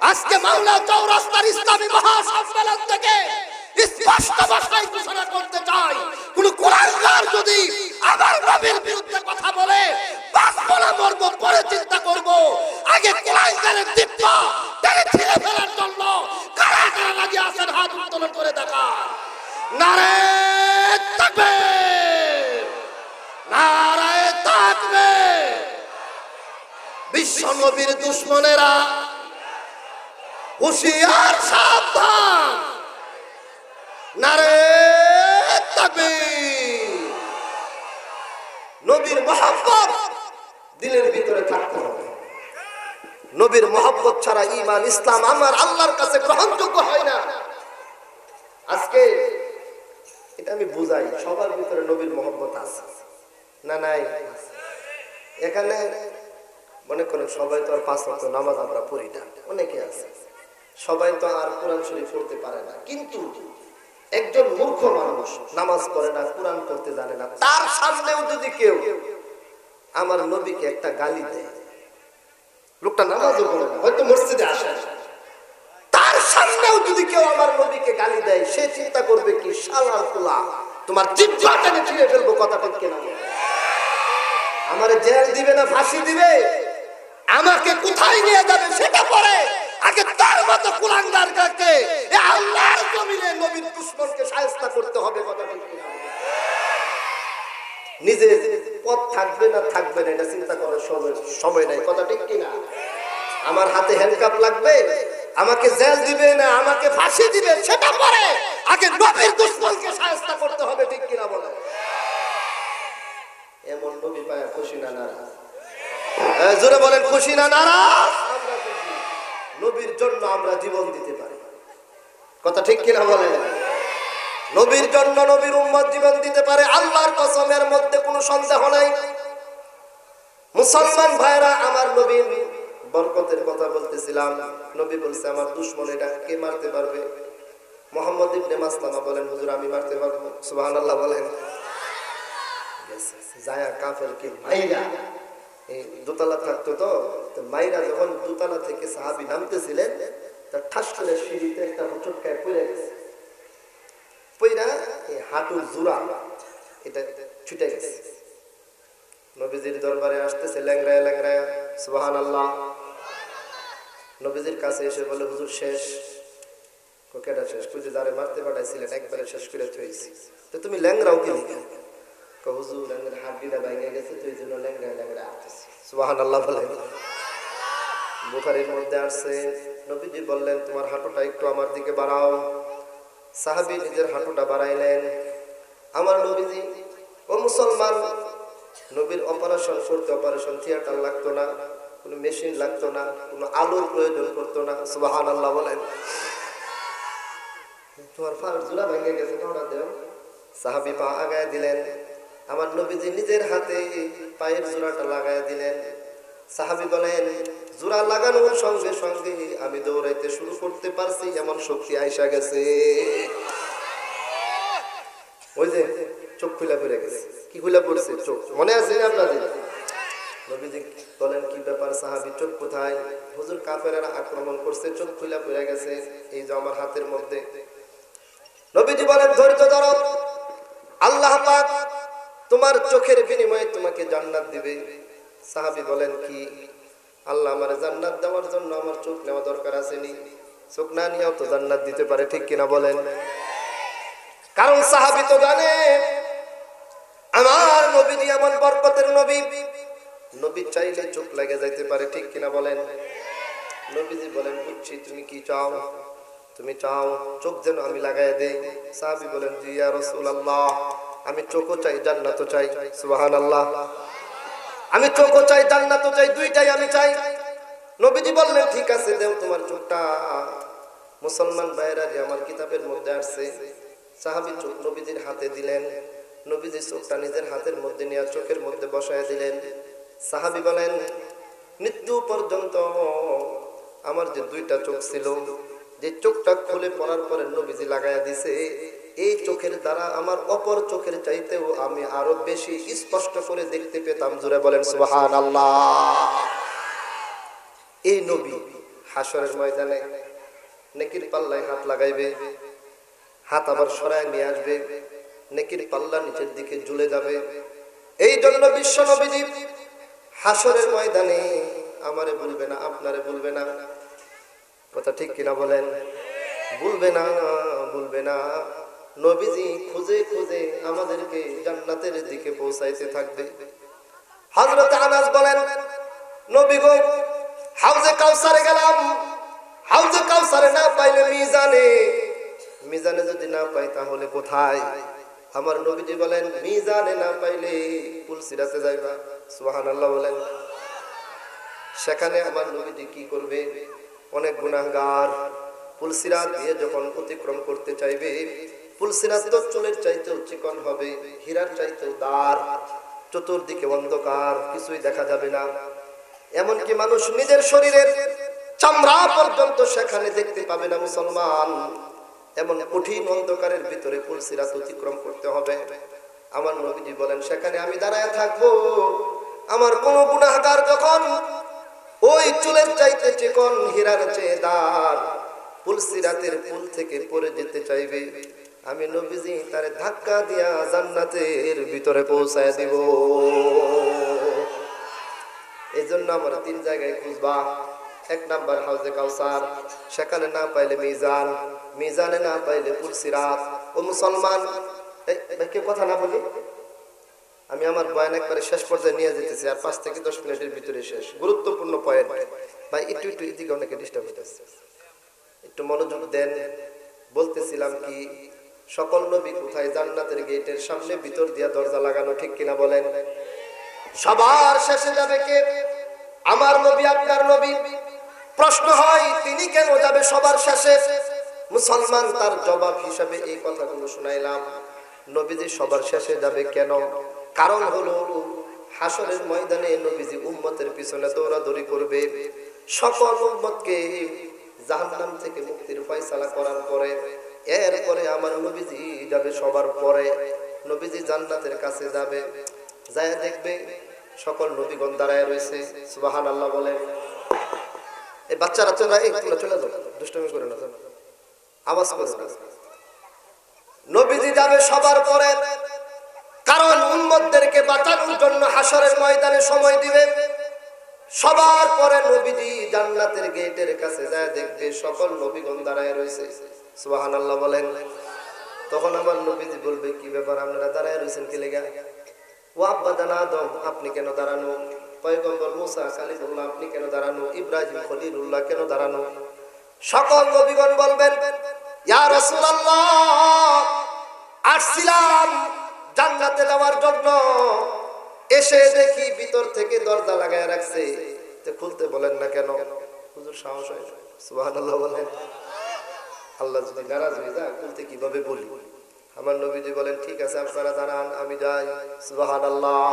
আজকে মাওলা চৌরাস্তার ইসলামী মহাসম্মেলন থেকে স্পষ্ট ভাষায় ঘোষণা করতে চাই, কোন কোরআনকার যদি আমার নবীর বিরুদ্ধে কথা বলে, বাঁচবো না মরবো পরে চিন্তা করব, আগে কোরআনকারের দিব্যা তাকে ছিঁড়ে ফেলার জন্য কারা কারা লাগি আছেন হাত উত্তোলন করে দেখা। নারে তাকবীর, নারে তাকবীর। বিশ্ব নবীর দুশমনেরা হুঁশিয়ার, সাবধান। নারে তাকবীর। নবীর মহব্বত দিলের ভিতরে থাকতে হবে। নবীর মহব্বত ছাড়া ঈমান, ইসলাম আমার আল্লাহর কাছে গ্রহণযোগ্য হয় না। আজকে এটা আমি বুঝাই, সবার ভিতরে নবীর মহব্বত আছে না? নাই? এখানে মনে করেন সবাই তো আর 5 ওয়াক্ত নামাজ আমরা পড়ি না, অনেকে আছে সবাই তো আর কোরআন শরীফ পড়তে পারে না, কিন্তু একজন মূর্খ মানুষ নামাজ পড়ে না, কোরআন পড়তে জানে না, তার সামনেও যদি কেউ আমার নবীকে একটা গালি দেয়, লোকটা নামাজও পড়ে না, হয়তো মসজিদে আসে, তার সামনেও যদি কেউ আমার নবীকে গালি দেয়, সে চিন্তা করবে কি, শালার পোলা তোমার জিহ্বা টেনে ছিঁড়ে ফেলবো। কথা ঠিক কিনা? আমারে জেল দিবে না ফাঁসি দিবে, আমাকে কোথায় নিয়ে যাবে সেটা পরে, আগে তার মতো কুলাঙ্গারকে আল্লাহর জমিনে নবীর দুশমনকে শায়েস্তা করতে হবে। কথা ঠিক কিনা? নিজের পথ থাকবে না থাকবে না এটা চিন্তা করার সময় নাই। কথা ঠিক কিনা? আমার হাতে হ্যান্ডকাপ লাগবে, আমাকে জেল দিবে না আমাকে ফাঁসি দিবে সেটা পরে, আগে নবীর দুশমনকে শায়েস্তা করতে হবে। ঠিক কিনা বলে? এমন নবী পায় খুশি না নারাজ? জোরে বলেন, খুশি না নারাজ? নবীর জন্য আমরা জীবন দিতে পারি। কথা ঠিক কিনা বলে? নবীর জন্য নবীর উম্মত জীবন দিতে পারে, আল্লাহর কসমের মধ্যে কোনো সন্দেহ নাই। মুসলমান ভাইরা, আমার নবীর বরকতের কথা বলতেছিলাম। নবী বলছে আমার দুশমন এটা কে মারতে পারবে? মুহাম্মদ ইবনে মাসলামা বলেন হুজুর আমি মারতে পারবো। সুবহানাল্লাহ বলেন। যায়া কাফেরকে মাইরা, এই দোতলা থাকতো তো মাইরা যখন দোতলা থেকে সাহাবী নামতেছিলেন তার ঠাস করে সিঁড়িতে একটা হোঁচট খায় পড়ে গেছে। পইরা এই হাঁটুর জোড়া এটা ছুটে গেছে। নবীজির দরবারে আসতেছে ল্যাংড়ায় ল্যাংড়ায়, সুবহানাল্লাহ। নবীজির কাছে এসে বলে হুজুর শেষ। কেটা শেষ? কইছে যারে মারতে পাঠাইছিলেন একবারে শেষ করে থইছি। তো তুমি ল্যাংড়াও কি লিখা? হুজুর আমাদের হাড্ডিটা ভেঙে গেছে তো এই জন্য ল্যাংড়ায় ল্যাংড়ায় আসতেছি। সুবহানাল্লাহ বলেন। বুখারীর মধ্যে আসছে নবীজি বললেন তোমার হাঁটুটা একটু আমার দিকে বাড়াও। সাহাবী নিজের হাঁটুটা বাড়াইলেন। আমার নবীজি ও মুসলমান, নবীর অপারেশন করতে অপারেশন থিয়েটার লাগতো না, কোনো মেশিন লাগতো না, কোনো আলোর প্রয়োজন করতো না। সুবহানাল্লাহ বলেন। তোমার পা জোড়া ভেঙে গেছে, ওটা দেও। সাহাবী পা আগায় দিলেন। আমার নবীজি নিজের হাতে পায়ের জোড়াটা লাগায় দিলেন। সাহাবী বলেন জোড়া লাগানোর সঙ্গে সঙ্গে আমি দৌড়াইতে শুরু করতে পারছি, এমন শক্তি আইসা গেছে। ওই যে চোখ খুলে পড়ে গেছে। কি খুলে পড়ছে? চোখ। মনে আছে আপনাদের? নবীজি বলেন কি ব্যাপার সাহাবী চোখ কোথায়? হুজুর কাফেররা আক্রমণ করছে, চোখ খুলে পড়ে গেছে এই যে আমার হাতের মধ্যে। নবীজি বলেন ধৈর্য ধরো, আল্লাহ পাক তোমার চোখের বিনিময়ে তোমাকে জান্নাত দিবে। সাহাবী বলেন কি আল্লাহ আমারে জান্নাত দেওয়ার জন্য আমার চোখ নেওয়া দরকার আসেনি? চোখ না নিয়েও তো জান্নাত দিতে পারে, ঠিক কিনা বলেন? কারণ সাহাবী তো জানে আমার নবীজি এমন বরকতের নবী, নবী চাইলে চোখ লেগে যাইতে পারে, ঠিক কিনা বলেন? নবীজি বলেন বুঝছি তুমি কি চাও, তুমি চাও চোখ যেন আমি লাগাই দেই। সাহাবী বলেন জি ইয়া রাসূলুল্লাহ, আমি চোখও চাই জান্নাতও চাই। সুবহানাল্লাহ। আমি চোখও চাই জান্নাতও চাই, দুইটাই আমি চাই। নবীজি বললেন ঠিক আছে দেও তোমার চোখটা। মুসলমান ভাইরা যে আমার কিতাবের মধ্যে আসছে সাহাবী চোখ নবীজির হাতে দিলেন। নবীজি চোখটা নিজের হাতের মধ্যে নিয়ে চোখের মধ্যে বসায় দিলেন। সাহাবী বলেন মৃত্যু পর্যন্ত আমার যে দুইটা চোখ ছিল, যে চোখটা খুলে পড়ার পরে নবীজি লাগায়া দিছে, এই চোখের দ্বারা আমার অপর চোখের চাইতেও আমি আরো বেশি স্পষ্ট করে দেখতে পেতাম। জোরে বলেন সুবহানাল্লাহ। এই নবী হাসরের ময়দানে নেকির পাল্লায় হাত লাগাইবে, হাত আবার সরায় নিয়ে আসবে, নেকির পাল্লা নিচের দিকে ঝুলে যাবে। এই জন্য বিশ্ব নবীজি হাসরের ময়দানে আমারে বলবে না, আপনারে বলবে না। কথা ঠিক কিনা বলেন? বলবে না, বলবে না। নবীজি খুঁজে খুঁজে আমাদেরকে জান্নাতের দিকে পৌঁছাইতে থাকবে। হযরত আনাস বলেন নবী গো হাউজে কাউসারে গেলাম, হাউজে কাউসারে না পাইলে মিজানে, মিজানে যদি না পাই তাহলে কোথায়? আমার নবীজি বলেন মিজানে না পাইলে পুলসিরাতে যাইবা। সুবহানাল্লাহ বলেন। সেখানে আমার নবীজি কি করবে? অনেক গুনাহগার পুলসিরাত দিয়ে যখন অতিক্রম করতে চাইবে, পুলসিরাত তো চুলের চাইতেও চিকন হবে, হীরার চাইতেও দার, চতুর্দিকে অন্ধকার, কিছুই দেখা যাবে না। এমনকি মানুষ নিজের শরীরের চামড়া পর্যন্ত সেখানে দেখতে পাবে না মুসলমান। এমন কঠিন অন্ধকারের ভিতরে পুলসিরাত অতিক্রম করতে হবে। আমার নবীজি বলেন সেখানে আমি দাঁড়ায় থাকবো। আমার কোন গুনাহগার যখন ওই চুলের চাইতে চিকন হীরার চেয়ে দার পুলসিরাতের পুল থেকে পড়ে যেতে চাইবে, আমি নবীজি তারে ধাক্কা দিয়া জান্নাতের ভিতরে পৌঁছায় দিব। এই জন্য আমরা 3 জায়গায় খুঁজবা। 1 নাম্বার হাউজে কাউসার, সেখানে না পাইলে মিজান, মিজানে না পাইলে পুলসিরাত। ও মুসলমান কে কথা না বলি, আমি আমার বয়ান একবারে শেষ পর্যায়ে নিয়ে যেতেছি, আর 5 থেকে 10 মিনিটের ভিতরে শেষ। গুরুত্বপূর্ণ পয়েন্ট ভাই, একটু এদিকে অনেকে ডিস্টার্ব হইতেছে, একটু মনোযোগ দেন। বলতেছিলাম কি সকল নবী কোথায়? জান্নাতের গেটের সামনে ভিতর দিয়া দরজা লাগানো, ঠিক কিনা বলেন? সবার শেষে যাবে কে? আমার নবী, আপনার নবী। প্রশ্ন হয় তিনি কেন যাবে সবার শেষে? মুসলমান তার জবাব হিসাবে এই কথাগুলো শুনাইলাম। নবীজি সবার শেষে যাবে কেন? কারণ হলো হাসরের ময়দানে নবীজি উম্মতের পিছনে দৌড়াদৌড়ি করবে, সকল উম্মতকে জাহান্নাম থেকে মুক্তির ফয়সালা করার পরে এরপরে আমার নবীজি যাবে সবার পরে। নবীজি জান্নাতের কাছে যাবে, যায় দেখবে সকল নবীগণ দাঁড়ায় রয়েছে। সুবহানাল্লাহ বলেন। এই বাচ্চারা তোমরা চলে যাও, দুষ্টুমি করে না, আওয়াজ করে না। নবীজি যাবে সবার পরে, কারণ উম্মতদেরকে বাঁচানোর জন্য হাসরের ময়দানে সময় দিবে। সবার পরে নবীজি জান্নাতের গেটের কাছে যায় দেখবে সকল নবীগণ দাঁড়ায় রয়েছে। সুবহানাল্লাহ বলেন। তখন আমার নবীজি বলবে, কি ব্যাপার আপনারা দাঁড়ায় রয়েছেন কি লেগা? ও আব্বা জান আদম আপনি কেন দাঁড়ানো? পয়গম্বর মুসা কালিমুল্লাহ আপনি কেন দাঁড়ানো? ইব্রাহিম খলিলুল্লাহ কেন দাঁড়ানো? সকল নবীগণ বলবেন, ইয়া রাসূলুল্লাহ আসছিলাম জান্নাতে যাওয়ার জন্য, এসে দেখি ভিতর থেকে দরজা লাগায় রাখছে, তো খুলতে বলেন না কেন? হুজুর সাহস হয়। সুবহানাল্লাহ বলেন। আল্লাহ যদি নারাজ হয়ে যায় খুলতে কিভাবে বলি? আমার নবীজি বলেন, ঠিক আছে আপনারা দাঁড়ান, আমি যাই। সুবহানাল্লাহ।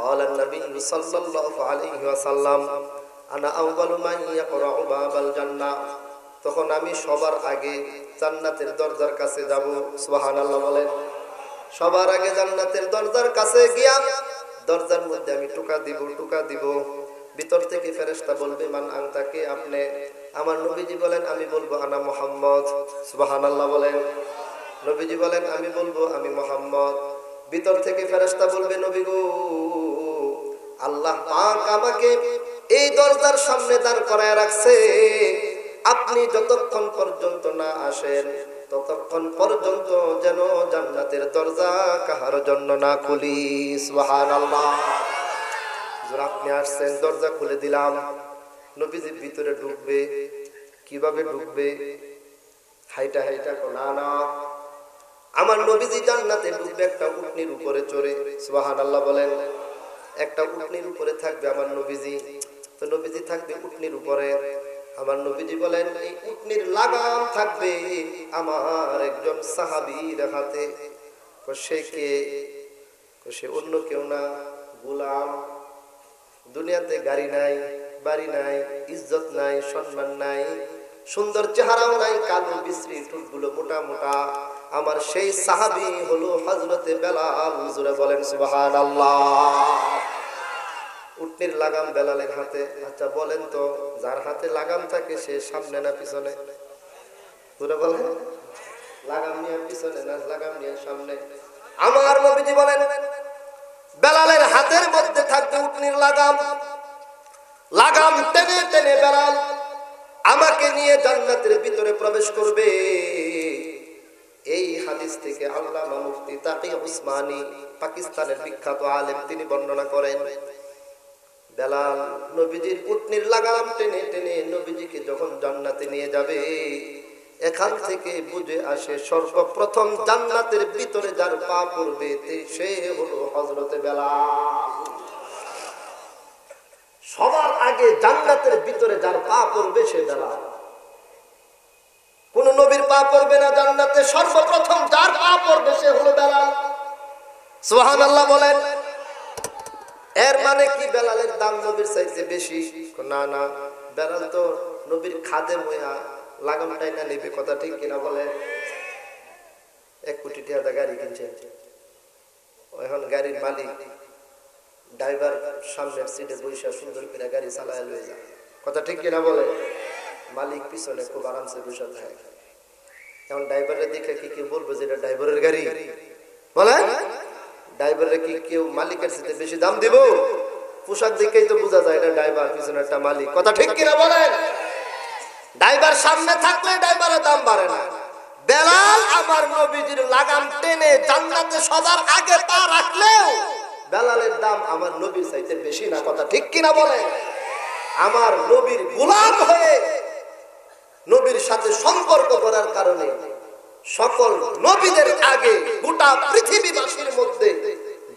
قال النبي صلى الله عليه وسلم انا اول من يقرع باب الجنه। তখন আমি সবার আগে জান্নাতের দরজার কাছে যাব। সুবহানাল্লাহ বলেন। সবার আগে জান্নাতের দরজার কাছে গিয়া দরজার মধ্যে আমি টোকা দিব। ভিতর থেকে ফেরেশতা বলবে, মান আনতা, কে আপনি? আমার নবীজি বলেন, আমি বলবো আনা মুহাম্মদ। সুবহানাল্লাহ বলেন। নবীজি বলেন, আমি বলবো আমি মুহাম্মদ। ভিতর থেকে ফেরেশতা বলবে, নবী গো, আল্লাহ পাক আমাকে এই দরজার সামনে দাঁড় করায় রাখছে, আপনি যতক্ষণ পর্যন্ত না আসেন ততক্ষণ পর্যন্ত যেন জান্নাতের দরজা কাহার জন্য না খুলি। সুবহানাল্লাহ। আপনি আসছেন, দরজা খুলে দিলাম। নবীজি ভিতরে ঢুকবে। কিভাবে ঢুকবে? হাইটা না, আমার নবীজি জান্নাতে ঢুকবে একটা উটনির উপরে চড়ে। সুবহানাল্লাহ বলেন। একটা উটনির উপরে থাকবে আমার নবীজি। তো নবীজি থাকবে উটনির উপরে। আমার নবীজি বলেন, এই উটনির লাগাম থাকবে আমার একজন সাহাবীর হাতে। সে কে? সে অন্য কেউ না, গোলাম। দুনিয়াতে গাড়ি নাই, বাড়ি নাই, ইজ্জত নাই, সম্মান নাই, সুন্দর চেহারাও নাই, কালো বিশ্রী, ঠোঁটগুলো মোটা মোটা। আমার সেই সাহাবী হলো হযরতে বেলাল। হুজুরে বলেন সুবহানাল্লাহ। উটনির লাগাম বেলালের হাতে। আচ্ছা বলেন তো, যার হাতে লাগাম থাকে সে সামনে না পিছনে? হুজুরে বলেন, লাগাম নিয়ে পিছনে না লাগাম নিয়ে সামনে? আমার নবীজি বলেন, বেলালের হাতের মধ্যে থাকবে উটনির লাগাম। লাগাম টেনে টেনে বেলাল আমাকে নিয়ে জান্নাতের ভিতরে প্রবেশ করবে। এই হাদিস থেকে আল্লামা মুফতি তাকি উসমানী, পাকিস্তানের বিখ্যাত আলেম, তিনি বর্ণনা করেন, বেলাল নবীজির উটনির লাগাম টেনে টেনে নবীজিকে যখন জান্নাতে নিয়ে যাবে, এখান থেকে বুঝে আসে সর্বপ্রথম জান্নাতের ভিতরে যার পা পড়বে সে হলো হযরতে বেলাল। সবার আগে জান্নাতের ভিতরে যার পা পড়বে সে বেলাল। কোন নবীর পা পড়বে না জান্নাতে, সর্বপ্রথম যার পা পড়বে সে হলো বেলাল। সুবহানাল্লাহ বলেন। এর মানে কি বেলালের দাম নবীর চাইতে বেশি? না না, বেলাল তো নবীর খাদেম হইয়া লাগামটাই না নেবে, কথা ঠিক কিনা বলে? 1 কোটি টাকা গাড়ি কিনছে, এখন গাড়ির মালিক ড্রাইভার সামনের সিটে বসে সুন্দর করে গাড়ি চালায় লয়ে যায়, কথা ঠিক কিনা বলে? মালিক পিছনে খুব আরামসে বসে থাকে। এখন ড্রাইভারের দিকে কি কেউ বলবো যে এটা ড্রাইভারের গাড়ি? বলে ড্রাইভারের কি কেউ মালিকের সাথে বেশি দাম দিব? পোশাক দেখেই তো বোঝা যায় এটা ড্রাইভার, পিছনে একটা মালিক, কথা ঠিক কিনা বলেন? ড্রাইভার সামনে থাকলে ড্রাইভারের দাম বাড়ে না। বেলাল আমার নবীজির লাগাম টেনে জান্নাতে সবার আগে পা রাখলেও বেলালের দাম আমার নবীর চাইতে বেশি না, কথা ঠিক কিনা বলে? আমার নবীর গোলাম হয়ে নবীর সাথে সম্পর্ক করার কারণে সকল নবীদের আগে গোটা পৃথিবীবাসীর মধ্যে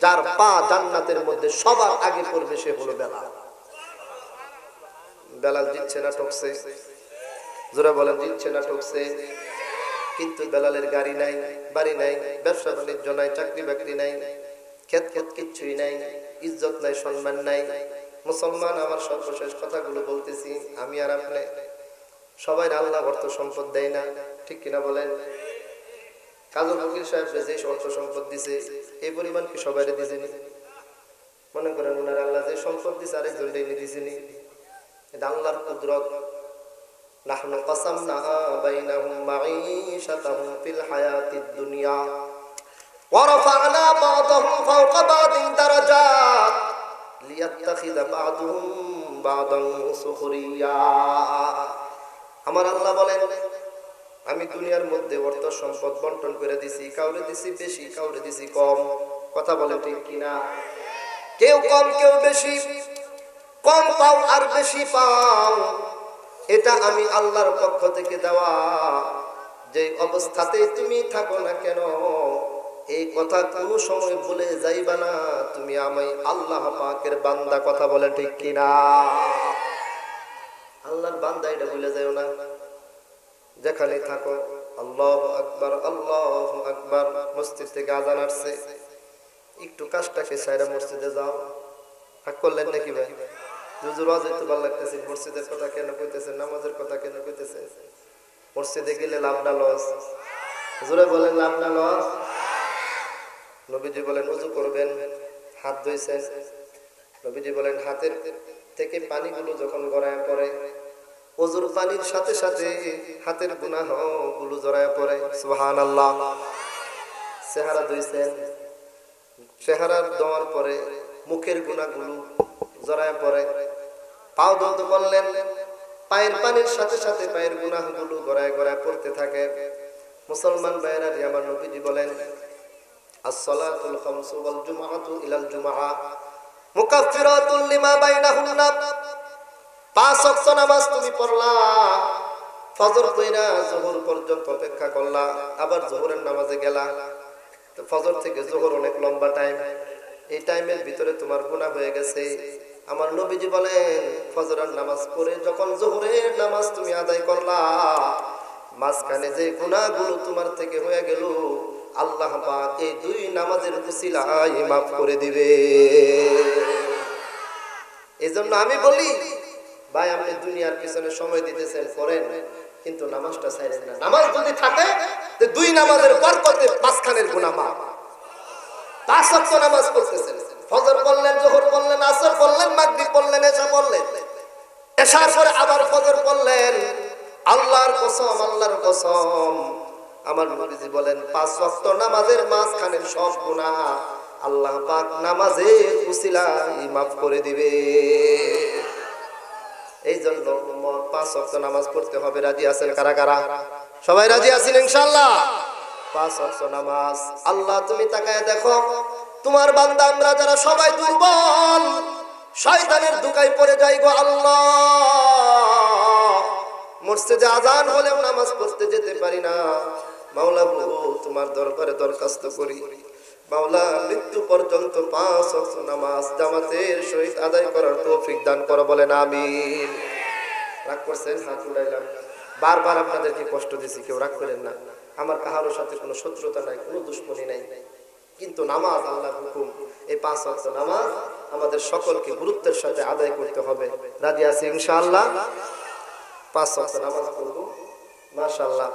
যার পা জান্নাতের মধ্যে সবার আগে পড়বে সে হলো বেলাল। বেলাল জিতছে না ঠকছে? জোরে বলেন, জিতছে না ঠকছে? কিন্তু বেলালের গাড়ি নাই, বাড়ি নাই, ব্যবসা বাণিজ্য নাই, চাকরি বাকরি নাই, খেত খেত কিচ্ছুই নাই, ইজ্জত নাই, সম্মান নাই। মুসলমান, আমার সর্বশেষ কথাগুলো বলতেছি, আমি আর আপনি সবাই আল্লাহ অর্থ সম্পদ দেয় না, ঠিক কিনা বলেন? কাজল ফকির সাহেব যে অর্থ সম্পদ দিছে এই পরিমাণ কি সবাই দিছেনি? মনে করেন ওনার আল্লাহ যে সম্পদ দিছে আরেকজন ডেনে দিছেনি? এটা আল্লাহর কুদরত। নাহনু কাসামনা বাইনাহুম মাঈশাতাহুম ফিল হায়াতিদ দুনিয়া ওয়া রাফা'না বা'দাহুম ফাওকা বা'দিন দারাজাত লিয়াত্তাখিযা বা'দুহুম বা'দান সুখরিয়া। আমার আল্লাহ বলেন, আমি দুনিয়ার মধ্যে অর্থ সম্পদ বন্টন করে দিছি, কাউরে দিছি বেশি, কাউরে দিছি কম। কথা বলে ঠিক কিনা? কেউ কম, কেউ বেশি। কম পাও আর বেশি পাও, এটা আমি আল্লাহর পক্ষ থেকে দেওয়া। যে অবস্থাতে তুমি থাকো না কেন, এই কথা কোনো সময় ভুলে যাইবা না, তুমি আমি আল্লাহ পাকের বান্দা। কথা বলে ঠিক কিনা? আল্লাহর বান্দা, এটা ভুলে যাও না। যেখানে থাকো আল্লাহু আকবার, আল্লাহু আকবার। মসজিদ থেকে আজান আসছে, একটু কাজটাকে সাইরা মসজিদে যাও। হাক করলেন নাকি ভাই? হুজুর আজ একটু ভালো লাগতেছে, মসজিদের কথা কেন কইতেছেন, নামাজের কথা কেন কইতেছেন? মসজিদে গেলে লাভ না লস? হুজুরে বলেন লাভ না লস? নবীজি বলেন ওযু করবেন, হাত ধুইছেন। নবীজি বলেন হাতের থেকে পানিগুলো যখন গড়ায় পড়ে, ওযুর পানির সাথে সাথে হাতের গুনাহগুলো জড়ায় পড়ে। সুবহানাল্লাহ। চেহারা ধুইছেন, চেহারা ধোয়ার পরে মুখের গুনাহগুলো জড়ায় পড়ে। পাও ধুতে বললেন, পায়ের পানির সাথে সাথে পায়ের গুনাহগুলো গড়ায় গড়ায় পড়তে থাকে। মুসলমান ভাইরা, আমার নবীজি বলেন as-salatul khamsu wal jumu'atu ilal jumu'ah mukaffiratun lima bainahunna। পাঁচ ওয়াক্ত নামাজ তুমি পড়লা, ফজর কইরা যোহর পর্যন্ত অপেক্ষা করলা, আবার যোহরের নামাজে গেলা। তো ফজর থেকে যোহর অনেক লম্বা টাইম, এই টাইমের ভিতরে তোমার গুনাহ হয়ে গেছে। আমার নবীজি বলেন ফজরের নামাজ পড়ে যখন যোহরের নামাজ তুমি আদায় করলা, মাঝখানে যে গুনাহগুলো তোমার থেকে হয়ে গেল, আল্লাহ পাক এই দুই নামাজের উসিলায় মাফ করে দিবে। এজন্য আমি বলি ভাই, আপনি দুনিয়ার পিছনে সময় দিতেছেন করেন, কিন্তু নামাজটা ছাইরেন না। নামাজ যদি থাকে তো দুই নামাজের বরকতে মাঝখানের গুনাহ মাফ। পাঁচ ওয়াক্ত নামাজ পড়তেছেন, ফজর পড়লেন, যোহর পড়লেন, আসর পড়লেন, মাগরিব পড়লেন, এশা পড়লেন, এশার পরে আবার ফজর পড়লেন। আল্লাহর কসম, আল্লাহর কসম, আমার নবীজি বলেন পাঁচ ওয়াক্ত নামাজের মাঝখানের সব গুনাহ আল্লাহ পাক নামাজের উসিলায় মাফ করে দিবে। এই জন্য পাঁচ ওয়াক্ত নামাজ পড়তে হবে। রাজি আছেন কারা কারা? সবাই রাজি আছেন ইনশাআল্লাহ? পাঁচ ওয়াক্ত নামাজ। আল্লাহ তুমি তাকায় দেখো, তোমার বান্দা আমরা যারা সবাই দুর্বল, শয়তানের ধোঁকায় পড়ে যাই গো আল্লাহ। মসজিদে আজান হলেও নামাজ পড়তে যেতে পারি না। মাওলা গো, তোমার দরবারে দরখাস্ত করি, মাওলা মৃত্যু পর্যন্ত পাঁচ ওয়াক্ত নামাজ জামাতের সহিত আদায় করার তৌফিক দান করো, বলেন আমিন। রাগ করছেন? হাত উঠাইলাম। বারবার আপনাদেরকে কষ্ট দিছি, কেউ রাগ করেন না। আমার কাহারোর সাথে কোনো শত্রুতা নাই, কোনো দুশ্মনী নাই, কিন্তু নামাজ আল্লাহর হুকুম। এই পাঁচ ওয়াক্ত নামাজ আমাদের সকলকে গুরুত্বের সাথে আদায় করতে হবে। রাজি আছি ইনশাআল্লাহ? পাঁচ ওয়াক্ত নামাজ পড়ব মাশাআল্লাহ।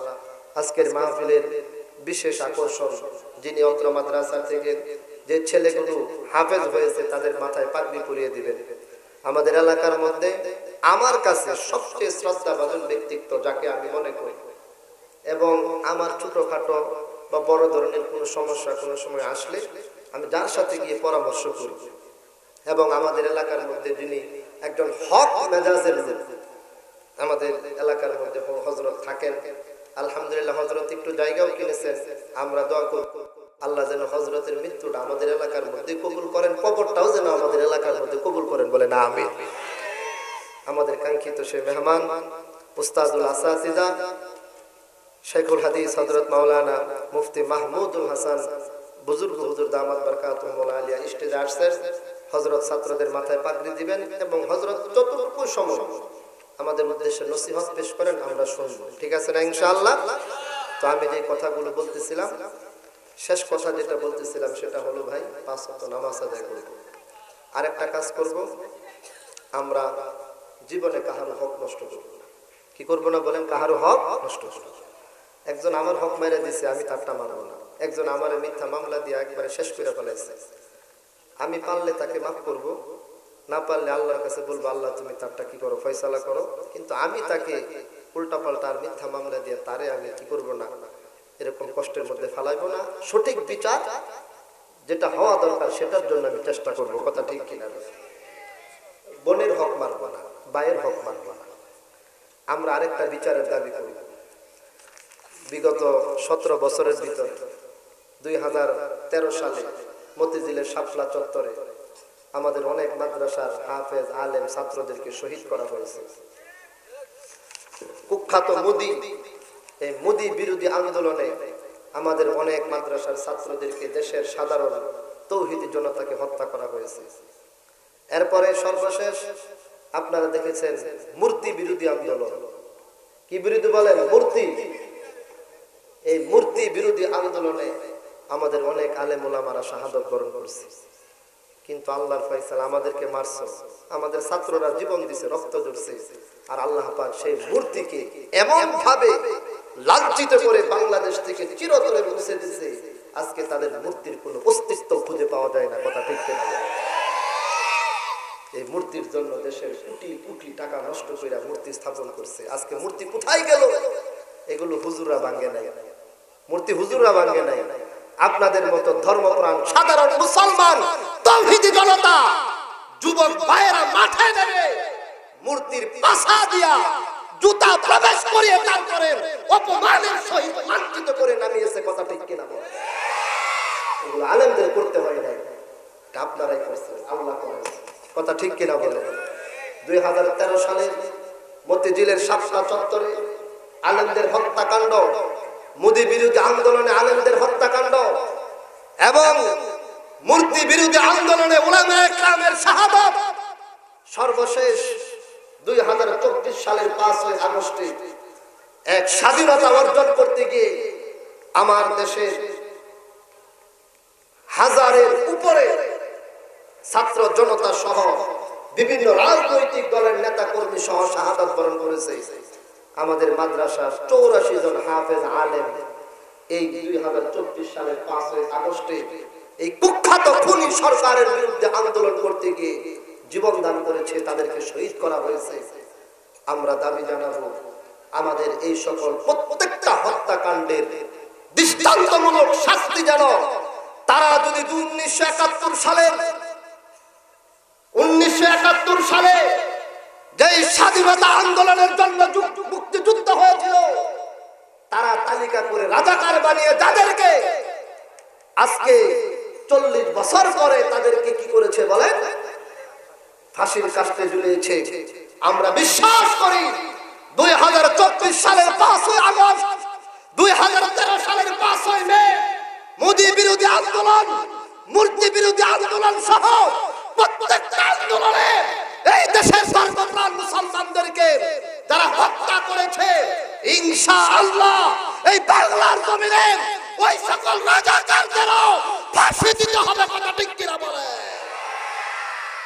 আজকের মাহফিলের বিশেষ আকর্ষণ, যিনি অত্র মাদ্রাসা থেকে যে ছেলেগুলো হাফেজ হয়েছে তাদের মাথায় পাগড়ি পরিয়ে দিবেন। আমাদের এলাকার মধ্যে আমার কাছে সবচেয়ে শ্রদ্ধাভাজন ব্যক্তিত্ব, যাকে আমি মনে করি, এবং আমার ছোটখাটো বা বড় ধরনের কোনো সমস্যা কোনো সময় আসলে আমি যার সাথে গিয়ে পরামর্শ করি, এবং আমাদের এলাকার মধ্যে যিনি একজন হক মেজাজের লোক, আমাদের এলাকার মধ্যে হযরত থাকেন। আলহামদুলিল্লাহ, হযরত একটু জায়গাও কিনেছেন। আমরা দোয়া করব আল্লাহ যেন হযরতের মৃত্যুটা আমাদের এলাকার মধ্যে কবুল করেন, কবরটাও যেন আমাদের এলাকার মধ্যে কবুল করেন, বলে না আমিন। আমাদের কাঙ্ক্ষিত সেই মেহমান উস্তাদুল আসাতিজা শেখুল হাদিস হযরত মাওলানা মুফতি মাহমুদুল হাসান বুজুর্গ হুজুর দামাত বরকাতুহুল আলিয়া স্টেজে আসছেন। হযরত ছাত্রদের মাথায় পাগড়ি দিবেন এবং হযরত যতটুকু সময় আমাদের উদ্দেশ্যে নসিহত পেশ করেন, আমরা শুনব। ঠিক আছে না ইনশাআল্লাহ? তো আমি যে কথাগুলো বলতেছিলাম, শেষ কথা যেটা বলতেছিলাম সেটা হলো ভাই, 5 ওয়াক্ত নামাজ আদায় করব, আরেকটা কাজ করব, আমরা জীবনে কাহারো হক নষ্ট করব না। কি করব না বলেন? কাহারো হক নষ্ট করব না। একজন আমার হক মেরে দিছে, আমি তারটা মারব না। একজন আমার মিথ্যা মামলা দিয়ে একবারে শেষ করে ফেলাইছে, আমি পারলে তাকে মাফ করব, না পারলে আল্লাহর কাছে বলবো, আল্লাহ তুমি তারটা কি করো, ফয়সালা করো। কিন্তু আমি তাকে উল্টা পাল্টা আর মিথ্যা মামলা দিয়ে তারে আমি কি করব না, এরকম কষ্টের মধ্যে ফেলাইবো না। সঠিক বিচার যেটা হওয়া দরকার সেটার জন্য আমি চেষ্টা করব। কথা ঠিক কিনা? বোনের হক মারবো না, ভাইয়ের হক মারবো না। আমরা আরেকটা বিচারের দাবি করি। বিগত 17 বছরের ভিতরে 2013 সালে মতিঝিলের শাপলা চত্বরে আমাদের অনেক মাদ্রাসার হাফেজ আলেম ছাত্রদেরকে শহীদ করা হয়েছে। কুখ্যাত এই মোদি বিরোধী আন্দোলনে আমাদের অনেক মাদ্রাসার ছাত্রদেরকে, দেশের সাধারণ তৌহিদি জনতাকে হত্যা করা হয়েছে। এরপরে সর্বশেষ আপনারা দেখেছেন মূর্তি বিরোধী আন্দোলন। কি বিরোধী বলেন? মূর্তি। এই মূর্তি বিরোধী আন্দোলনে আমাদের অনেক আলেম ওলামারা শাহাদত বরণ করছে। কিন্তু আল্লাহর ফয়সালা, আমাদেরকে মারছে, আমাদের ছাত্ররা জীবন দিছে, রক্ত ঝরছে, আর আল্লাহ পাক সেই মূর্তিকে এমন ভাবে লাঞ্ছিত করে বাংলাদেশ থেকে চিরতরে মুছে দিয়েছে, আজকে তাদের মূর্তির কোনো অস্তিত্ব খুঁজে পাওয়া যায় না। কথা ঠিক কিনা? এই মূর্তির জন্য দেশের কোটি কোটি টাকা নষ্ট করে মূর্তি স্থাপন করছে। আজকে মূর্তি কোথায় গেল? এগুলো হুজুররা ভাঙে নাই, মূর্তি হুজুররা ভাঙে নাই। আপনাদের মতো ধর্মপ্রাণ সাধারণ মুসলমান তাওহীদি জনতা, যুবক ভাইয়েরা মাঠে নেমে মূর্তির পাশা দিয়া জুতা প্রবেশ করিয়ে তারপরে অপমানের সহিত লাঞ্ছিত করে নামিয়েছে। কথা ঠিক কিনা? এগুলো আলেমদের করতে হয় নাই, আপনারাই করছেন, আল্লাহ করেছে। কথা ঠিক কিনা বলে? 2013 সালে মতিঝিলের শাপলা চত্বরে আলেমদের হত্যাকাণ্ড, মোদি বিরোধী আন্দোলনে আলেমদের হত্যাকাণ্ড এবং মূর্তি বিরোধী আন্দোলনে উলামায়ে কেরামের শাহাদাত। সর্বশেষ 2024 সালের 5 আগস্টে এক স্বাধীনতা অর্জন করতে গিয়ে আমার দেশের হাজারের উপরে ছাত্র জনতা সহ বিভিন্ন রাজনৈতিক দলের নেতা কর্মী সহ শাহাদাত বরণ করেছে। আমাদের মাদ্রাসার 84 জন হাফেজ আলেম এই 2024 সালের 5 আগস্টে এই কুখ্যাত খুনি সরকারের বিরুদ্ধে আন্দোলন করতে গিয়ে জীবন দান করেছে, তাদেরকে শহীদ করা হয়েছে। আমরা দাবি জানাবো, আমাদের এই সকল প্রত্যেকটা হত্যাকাণ্ডের দৃষ্টান্তমূলক শাস্তি যেন তারা যদি 1971 সালে যেই স্বাধীনতা আন্দোলনের জন্য মুক্তিযুদ্ধ হয়েছিল, তারা তালিকা করে রাজাকার বানিয়ে যাদেরকে আজকে 40 বছর পরে তাদেরকে কি করেছে বলেন? ফাঁসির কাস্টে ঝুলিয়েছে। আমরা বিশ্বাস করি 2024 সালের 5 আগস্ট, 2013 সালের 5 মে মোদি বিরোধী আন্দোলন, মূর্তি বিরোধী আন্দোলন সহ প্রত্যেকটা আন্দোলনে এই দেশের সর্বপ্রাণ মুসলমানদেরকে যারা হত্যা করেছে, ইনশাআল্লাহ এই বাংলার জমিনে ওই সকল রাজাকারদেরও ফাঁসি দিতে হবে। কথা ঠিক কিনা বলে?